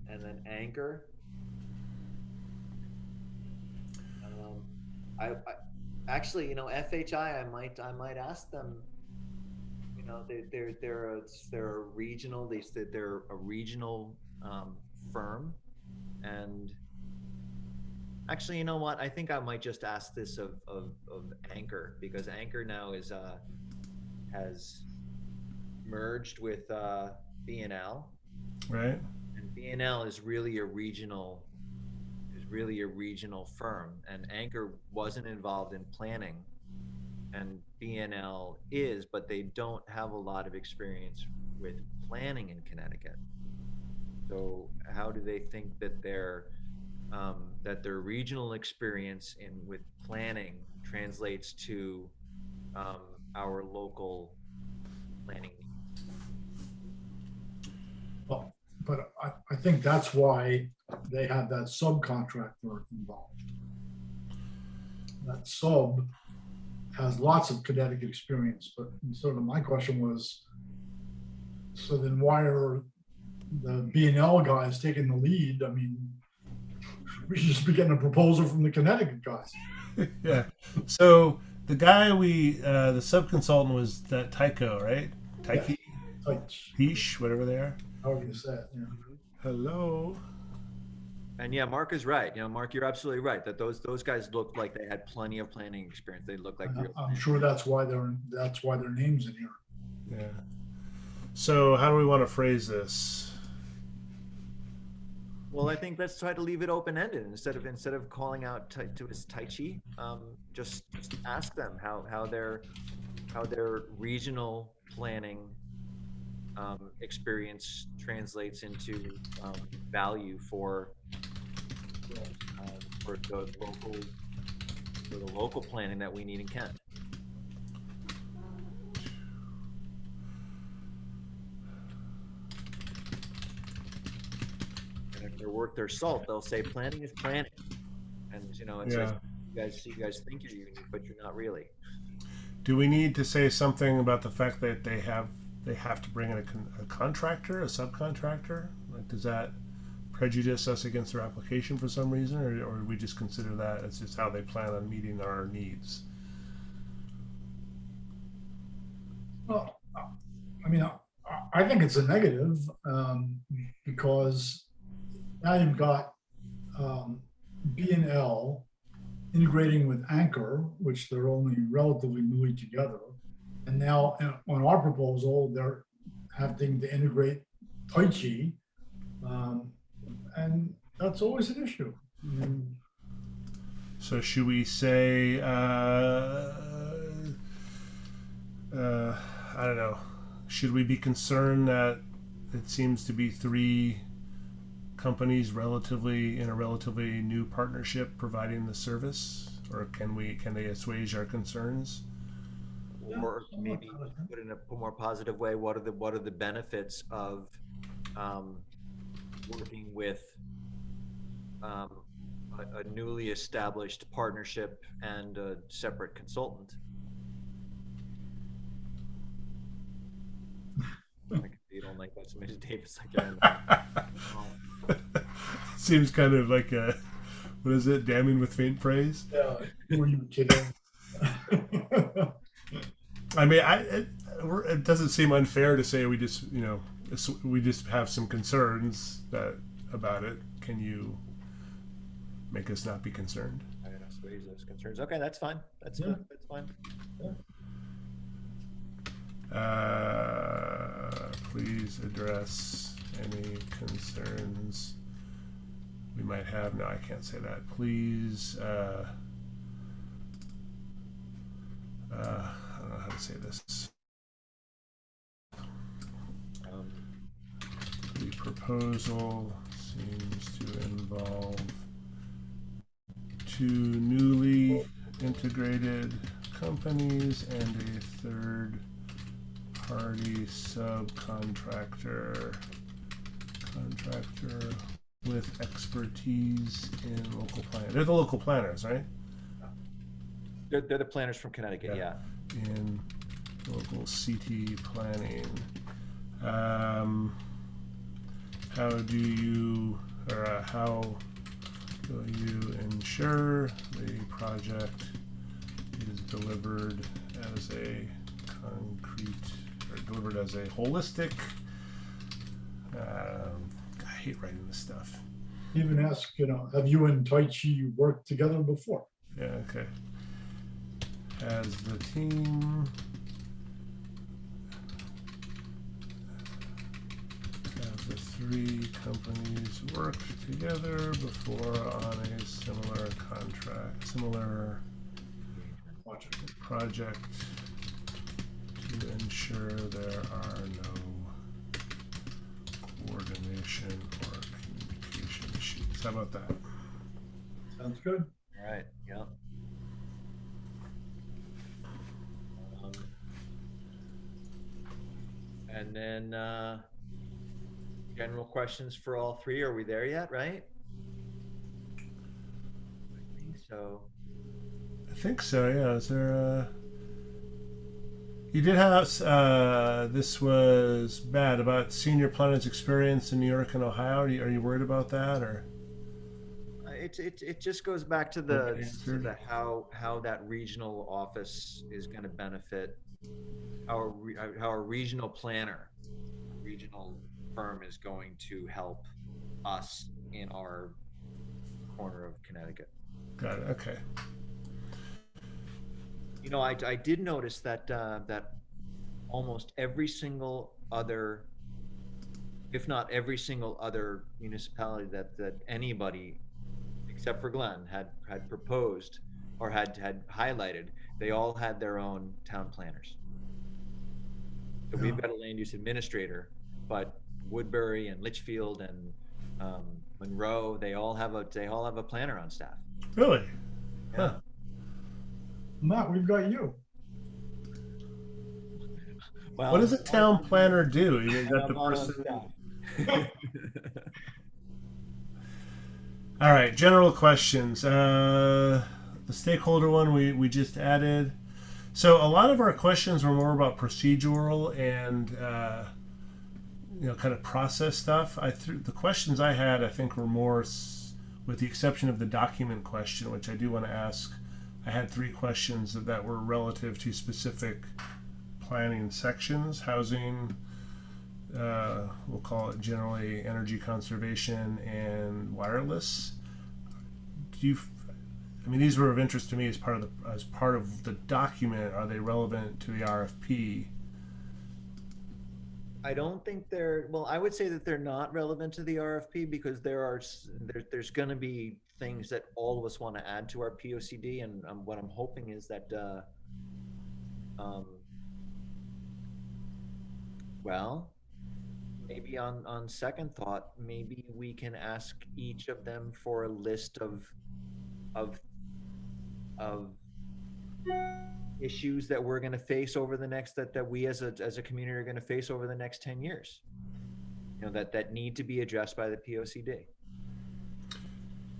and then anchor. I actually, FHI, I might ask them. They're a regional. They said they're a regional firm, and actually, you know what? I think I might just ask this of Anchor, because Anchor now has merged with B&L, Right? and B&L is really a regional firm, and Anchor wasn't involved in planning, and B&L is, but they don't have a lot of experience with planning in Connecticut. So how do they think that their regional experience with planning translates to our local planning needs? Well, but I think that's why they have that subcontractor involved. That sub has lots of Connecticut experience, but sort of my question was, so then why are the B&L guys taking the lead? I mean, we should just be getting a proposal from the Connecticut guys. Yeah. So the guy the sub-consultant was that Tycho, right? Tyche? Tish, whatever they are. However you say it, yeah. Hello. And yeah, Mark is right. Mark, you're absolutely right that those guys looked like they had plenty of planning experience. They look like I'm sure that's why their names in here. Yeah. So how do we want to phrase this? Well, I think let's try to leave it open-ended instead of calling out to his Tyche. Just ask them how their regional planning experience translates into value for the local planning that we need in Kent. And if they're worth their salt, they'll say planning is planning, and it's like, you guys think you're unique, but you're not really. Do we need to say something about the fact that they have to bring in a contractor, a subcontractor? Like, does that prejudice us against their application for some reason, or do we just consider that it's just how they plan on meeting our needs? Well, I mean, I think it's a negative because now you've got B&L integrating with Anchor, which they're only relatively newly together. And now on our proposal, they're having to integrate Tyche. And that's always an issue. So should we say, I don't know, should we be concerned that it seems to be three companies in a relatively new partnership providing the service, or can they assuage our concerns? Or maybe put in a more positive way, what are the benefits of working with a newly established partnership and a separate consultant? You don't like that, so maybe Davis again. Seems kind of like what is it, damning with faint praise? Yeah, were you kidding? I mean, it doesn't seem unfair to say we just, we just have some concerns about it. Can you make us not be concerned? I don't assuage those concerns. Okay, that's fine. That's Yeah. fine. That's fine. Please address any concerns we might have. No, I can't say that. Please, I don't know how to say this. The proposal seems to involve two newly integrated companies and a third party subcontractor with expertise in local planning. They're the local planners, right? They're the planners from Connecticut, yeah. In local CT planning. How do you ensure the project is delivered as a holistic? I hate writing this stuff. Even ask, have you and Tai Chi worked together before? Yeah, okay. Has the team the three companies worked together before on a similar project to ensure there are no coordination or communication issues? How about that? Sounds good. All right, yeah. And then general questions for all three. Are we there yet, right? I think so, yeah. Is there you did have this was bad about senior planners' experience in New York and Ohio. Are you worried about that, or? It just goes back to the how that regional office is going to benefit how a regional planner, regional firm is going to help us in our corner of Connecticut. Got it. Okay. I did notice that that almost every single other, if not every single other municipality that anybody except for Glenn had proposed or had highlighted, they all had their own town planners. So we've got a land use administrator, but Woodbury and Litchfield and Monroe, they all have a planner on staff. Really? Yeah. Huh. Matt, we've got you. Well, What does a town planner do? Is that the I'm on person? staff. All right, general questions. The stakeholder one we just added. So a lot of our questions were more about procedural and kind of process stuff. The questions I had, I think, were more, with the exception of the document question, which I do want to ask. I had 3 questions that were relative to specific planning sections: housing, we'll call it generally energy conservation, and wireless. These were of interest to me as part of the document. Are they relevant to the RFP? I don't think I would say that they're not relevant to the RFP because there's going to be things that all of us want to add to our POCD, and what I'm hoping is that maybe on second thought, maybe we can ask each of them for a list of issues that we're going to face over the next that we as a community are going to face over the next 10 years, that need to be addressed by the POCD.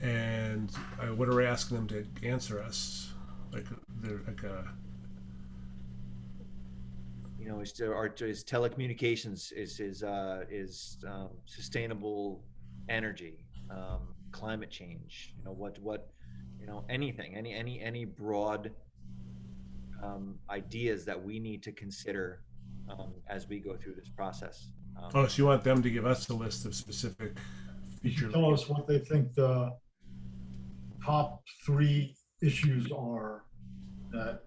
And what are we asking them to answer us? Is telecommunications, is sustainable energy, climate change, anything, any broad ideas that we need to consider as we go through this process. Oh, so you want them to give us a list of specific You features? should tell us what they think the top 3 issues are that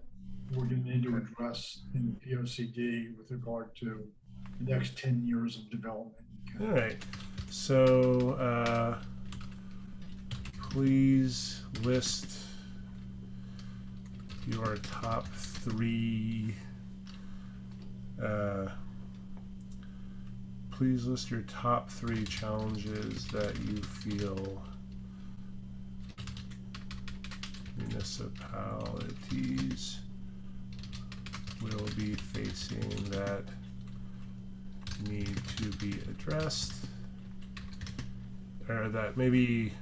we're going to need to address in the POCD with regard to the next 10 years of development. All right. So please list your top 3. Please list your top 3 challenges that you feel municipalities will be facing that need to be addressed, or that maybe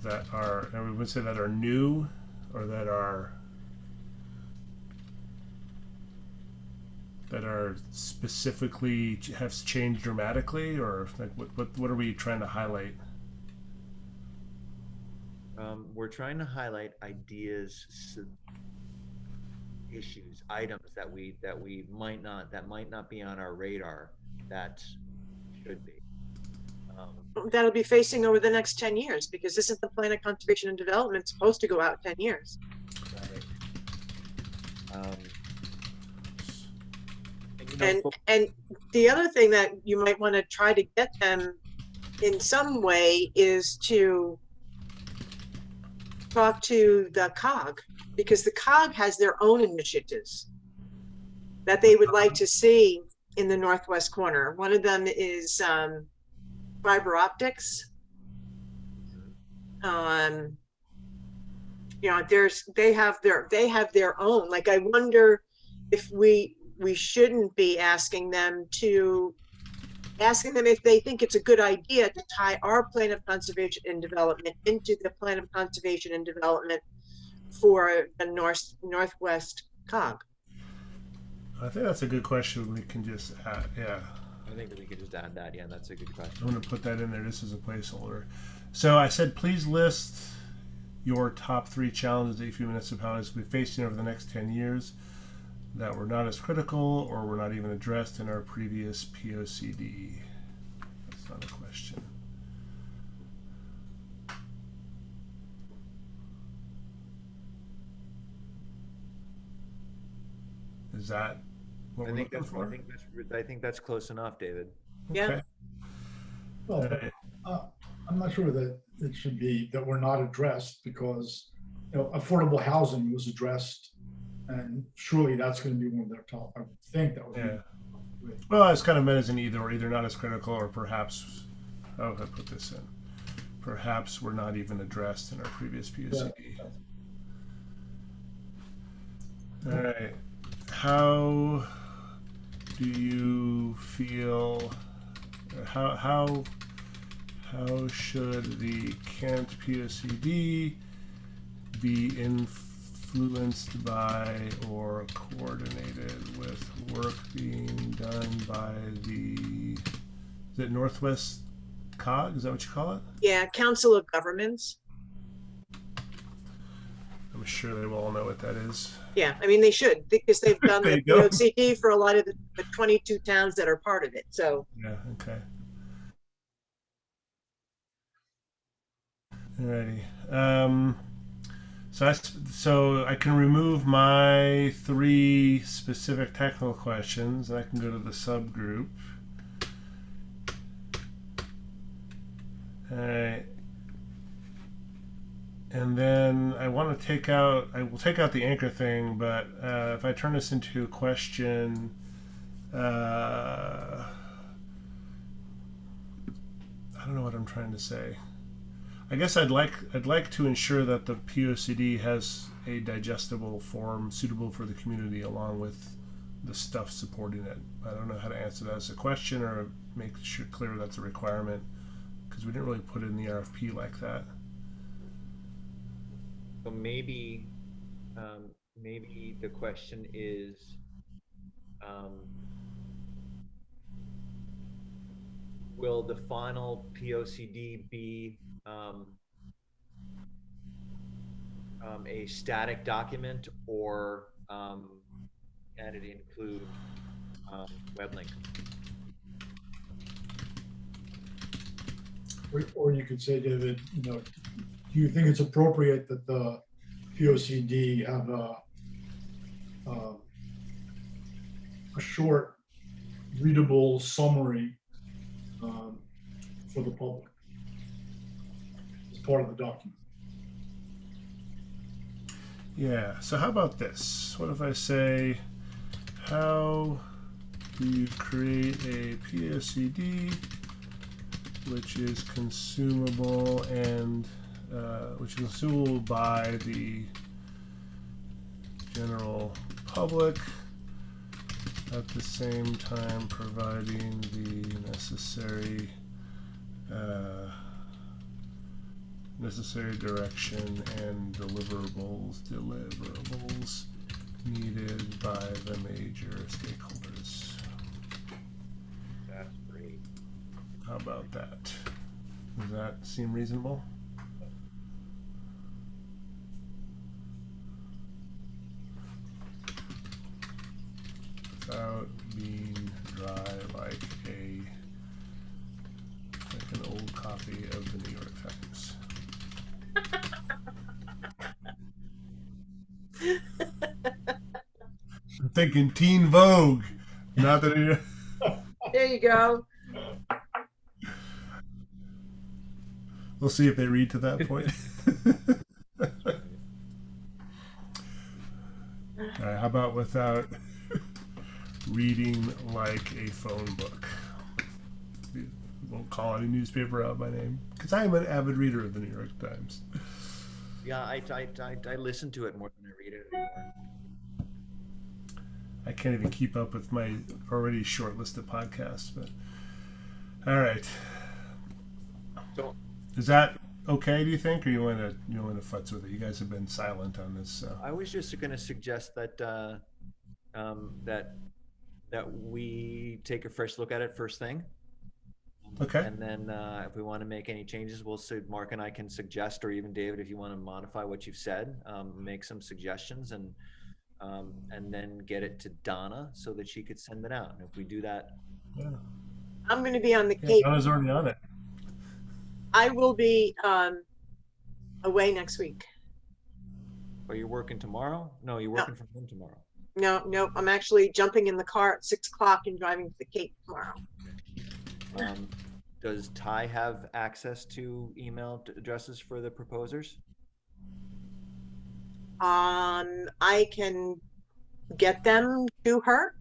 that are, I would say that are new, or that are specifically have changed dramatically, or like what are we trying to highlight? We're trying to highlight ideas, issues, items that might not be on our radar that should be. That'll be facing over the next 10 years, because isn't the plan of conservation and development supposed to go out 10 years? Right. And the other thing that you might want to try to get them in some way is to talk to the COG, because the COG has their own initiatives that they would like to see in the northwest corner. One of them is fiber optics. You know, they have their own. Like, I wonder if we shouldn't be asking them if they think it's a good idea to tie our plan of conservation and development into the plan of conservation and development for the northwest COG. I think that's a good question. We can just add, yeah. I think that we could just add that. Yeah, that's a good question. I'm going to put that in there just as a placeholder. So I said, please list your top 3 challenges that you feel municipalities will be facing over the next 10 years that were not as critical or were not even addressed in our previous POCD. That's not a question. Is that what we're looking for? I think that's close enough, David. Yeah. Okay. Well, I'm not sure that it should be that we're not addressed, because, you know, affordable housing was addressed, and surely that's going to be one of their top. I would think that would Yeah. be. Well, it's kind of meant as an either not as critical, or perhaps, oh, I put this in. Perhaps we're not even addressed in our previous POCD. All right. How do you feel? How should the Kent POCD be influenced by or coordinated with work being done by the, is it Northwest COG? Is that what you call it? Yeah, Council of Governments. I'm sure they will all know what that is. Yeah, I mean, they should, because they've done There the you go. POCD for a lot of the 22 towns that are part of it. So Yeah, okay. Alrighty. So I can remove my 3 specific technical questions, and I can go to the subgroup. Alright. And then I will take out the anchor thing, but if I turn this into a question, I don't know what I'm trying to say. I guess I'd like to ensure that the POCD has a digestible form suitable for the community, along with the stuff supporting it. I don't know how to answer that as a question, or make sure clear that's a requirement, because we didn't really put it in the RFP like that. So maybe the question is, will the final POCD be a static document, or and it include web link. Or you could say, David, do you think it's appropriate that the POCD have a short, readable summary for the public as part of the document? Yeah, so how about this? What if I say, how do you create a POCD which is consumable and which is consumable by the general public, at the same time providing the necessary necessary direction and deliverables needed by the major stakeholders. That's great. How about that? Does that seem reasonable? Without being dry like an old copy of the New York Times. I'm thinking Teen Vogue. Not that it, There you go. we'll see if they read to that point. All right, how about without reading like a phone book? We won't call any newspaper out by name because I am an avid reader of the New York Times. Yeah, I listen to it more than I read it anymore. I can't even keep up with my already short list of podcasts, but all right. So Is that okay, do you think, or you want to futz with it? You guys have been silent on this, so. I was just going to suggest that that we take a fresh look at it first thing. Okay. And then if we want to make any changes, we'll see. Mark and I can suggest, or even David, if you want to modify what you've said, make some suggestions and then get it to Donna so that she could send it out. And if we do that, Yeah. I'm going to be on the Yeah, Cape. Donna's already on it. I will be away next week. are you working tomorrow? No, you're working from home tomorrow. No, I'm actually jumping in the car at 6 o'clock and driving to the Cape tomorrow. Does Ty have access to email addresses for the proposers? I can get them to her.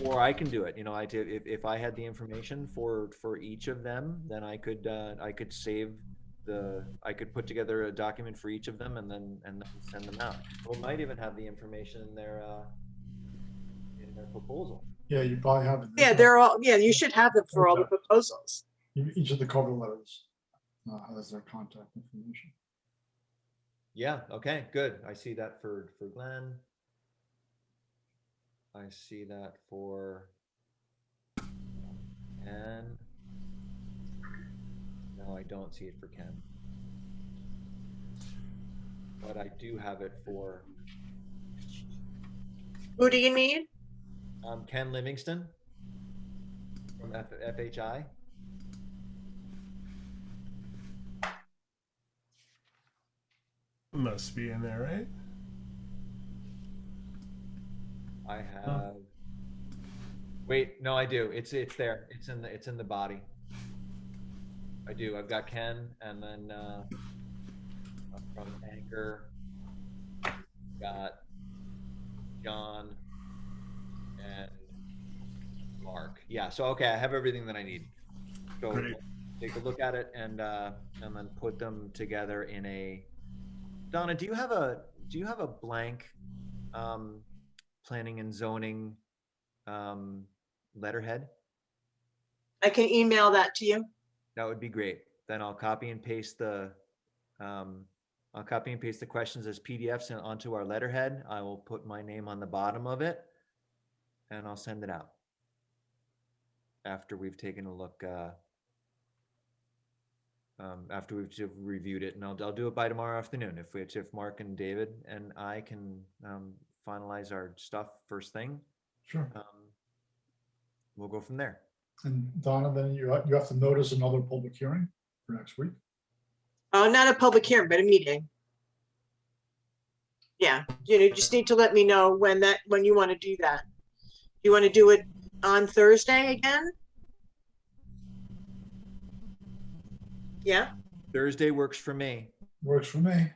Or I can do it. If I had the information for each of them, then I could put together a document for each of them and then send them out. We might even have the information in their proposal. Yeah, you probably have it. Yeah, you should have them for all the proposals. Each of the cover letters has their contact information. Yeah. Okay. Good. I see that for Glenn. I see that for Ken. No, I don't see it for Ken. But I do have it for Who do you need? Ken Livingston from FHI. Must be in there, right? I have. Wait, no, I do. It's there. It's in the body. I do. I've got Ken, and then from Anchor, got John and Mark. Yeah. So okay, I have everything that I need. So Great. take a look at it and then put them together in a. Donna, do you have a blank planning and zoning letterhead? I can email that to you. That would be great. Then I'll copy and paste the questions as PDFs and onto our letterhead. I will put my name on the bottom of it, and I'll send it out after we've taken a look after we've reviewed it, and I'll do it by tomorrow afternoon. If Mark and David and I can finalize our stuff first thing, Sure. we'll go from there. And Donna, then you have to notice another public hearing for next week. Oh, not a public hearing, but a meeting. Yeah, you just need to let me know when you want to do that. You want to do it on Thursday again? Yeah, Thursday works for me. Works for me.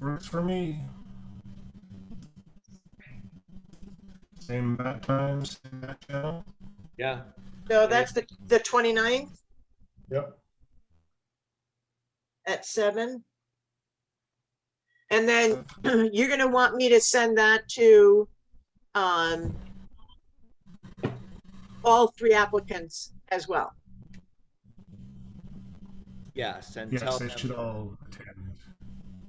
Works for me. Same bat time, same bat channel. Yeah. so that's the 29th Yep. at 7. And then you're gonna want me to send that to all 3 applicants as well. Yes, and Yes, tell they them, should all attend.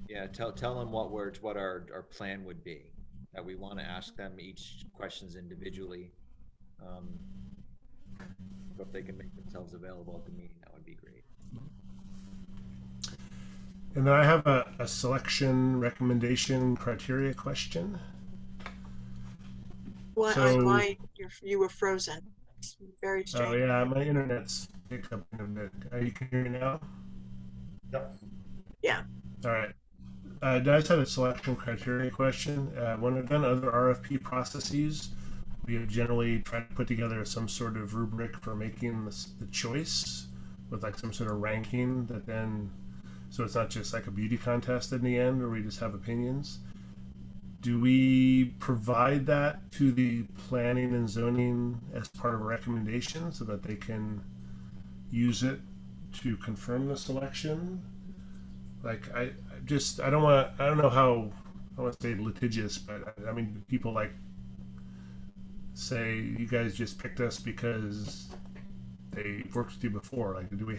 yeah, tell them what our plan would be. That we want to ask them each questions individually. So if they can make themselves available at the meeting, that would be great. And then I have a selection recommendation criteria question. Why you were frozen? It's very Oh strange. yeah, my internet's picked up in a bit. You can hear me now? Yep. Yeah. All right. I just had a selection criteria question. When I've done other RFP processes, we have generally tried to put together some sort of rubric for making the choice with like some sort of ranking that then, so it's not just like a beauty contest in the end where we just have opinions. Do we provide that to the planning and zoning as part of a recommendation so that they can use it to confirm the selection? Like I don't know how, I want to say litigious, but I mean, people like say you guys just picked us because they worked with you before. Like, do we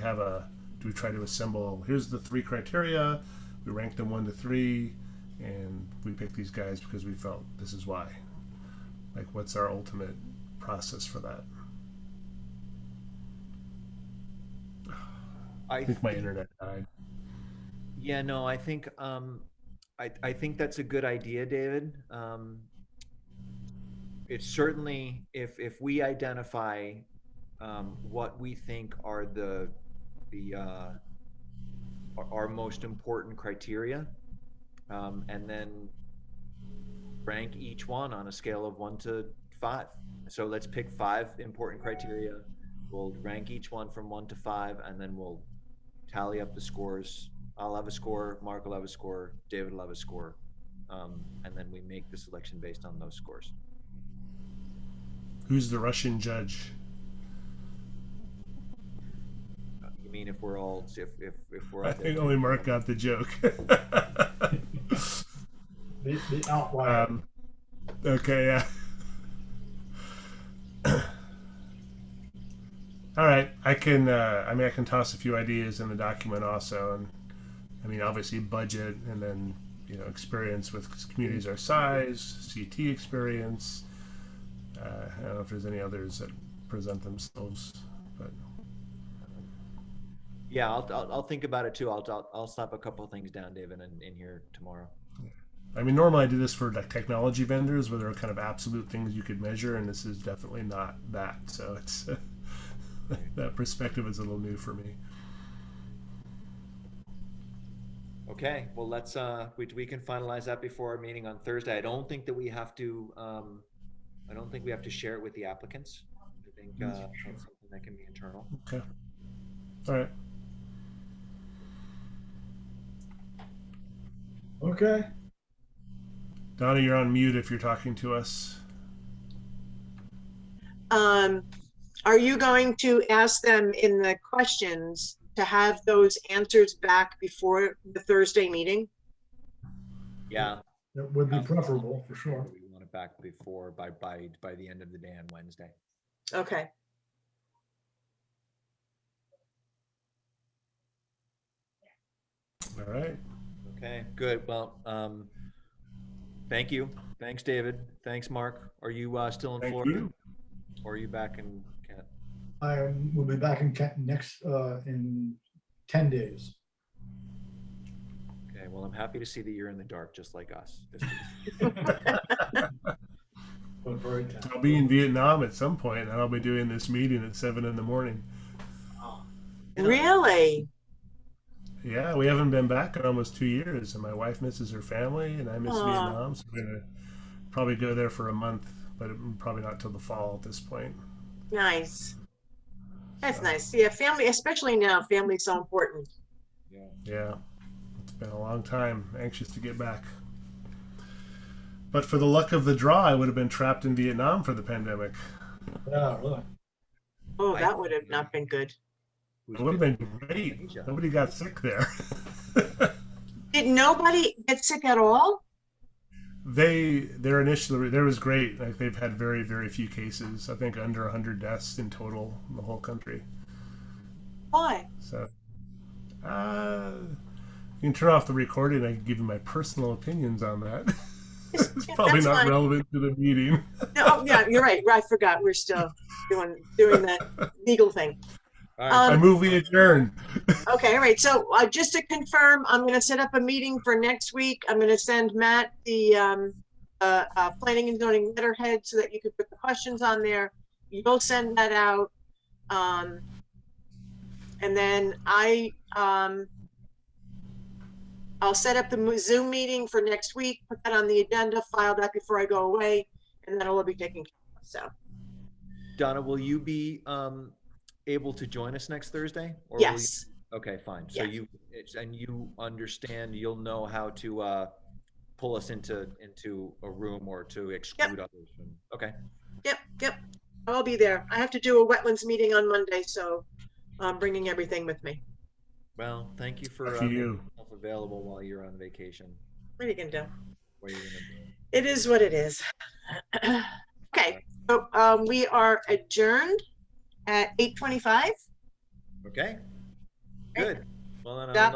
try to assemble, here's the 3 criteria, we rank them 1 to 3, and we picked these guys because we felt this is why? Like, what's our ultimate process for that? I think my internet died. Yeah, no, I think I think that's a good idea, David. It's certainly if we identify what we think are our most important criteria, and then rank each one on a scale of 1 to 5. So let's pick 5 important criteria. We'll rank each one from 1 to 5, and then we'll tally up the scores. I'll have a score, Mark will have a score, David will have a score, and then we make the selection based on those scores. Who's the Russian judge? You mean if we're all if we're all I think only Mark got the joke. The outlier. Okay, yeah. All right, I can. I mean, I can toss a few ideas in the document also, and I mean, obviously budget, and then experience with communities our size, CT experience. I don't know if there's any others that present themselves, but yeah, I'll think about it too. I'll slap a couple of things down, David, in here tomorrow. I mean, normally I do this for like technology vendors where there are kind of absolute things you could measure, and this is definitely not that. So it's that perspective is a little new for me. Okay, well let's we can finalize that before our meeting on Thursday. I don't think that we have to share it with the applicants. I think that's something that can be internal. Okay. All right. Okay. Donna, you're on mute if you're talking to us. Are you going to ask them in the questions to have those answers back before the Thursday meeting? Yeah, That would be preferable for sure. we want it back before by the end of the day on Wednesday. Okay. All right. Okay, good. Well, thank you. Thanks, David. Thanks, Mark. Are you still in Thank Florida? you. Or are you back in Kent? I will be back in Kent next, in 10 days. Okay, well, I'm happy to see that you're in the dark, just like us. But very tense. I'll be in Vietnam at some point, and I'll be doing this meeting at 7 in the morning. Really? Yeah, we haven't been back in almost 2 years, and my wife misses her family, and I miss Aw. Vietnam. So we're gonna probably go there for a month, but probably not till the fall at this point. Nice. That's So, nice. Yeah, family, especially now, family's so important. Yeah, it's been a long time. Anxious to get back. But for the luck of the draw, I would have been trapped in Vietnam for the pandemic. Yeah, really. Oh, that would have not been good. It would have been great. Nobody got sick there. Did nobody get sick at all? Their initial there was great. Like they've had very, very few cases. I think under 100 deaths in total in the whole country. Why? So, you can turn off the recording. I can give you my personal opinions on that. It's probably That's not fine. relevant to the meeting. No, oh, yeah, you're right. I forgot. We're still doing that legal thing. All right. I move we adjourn. Okay, all right. So just to confirm, I'm going to set up a meeting for next week. I'm going to send Matt the planning and zoning letterhead so that you can put the questions on there. You'll send that out. And then I'll set up the Zoom meeting for next week, put that on the agenda, file that before I go away, and then it'll be taken care of. So, Donna, will you be able to join us next Thursday? Or will yes. you? Okay, fine. So Yeah. you understand, you'll know how to pull us into a room or to exclude others. Okay. Yep. I'll be there. I have to do a wetlands meeting on Monday, so I'm bringing everything with me. Well, thank you for Lucky making you. yourself available while you're on vacation. What are you gonna do? What are you gonna do? It is what it is. Okay, so we are adjourned at 8:25. Okay. Good. Well, then Stop. I'll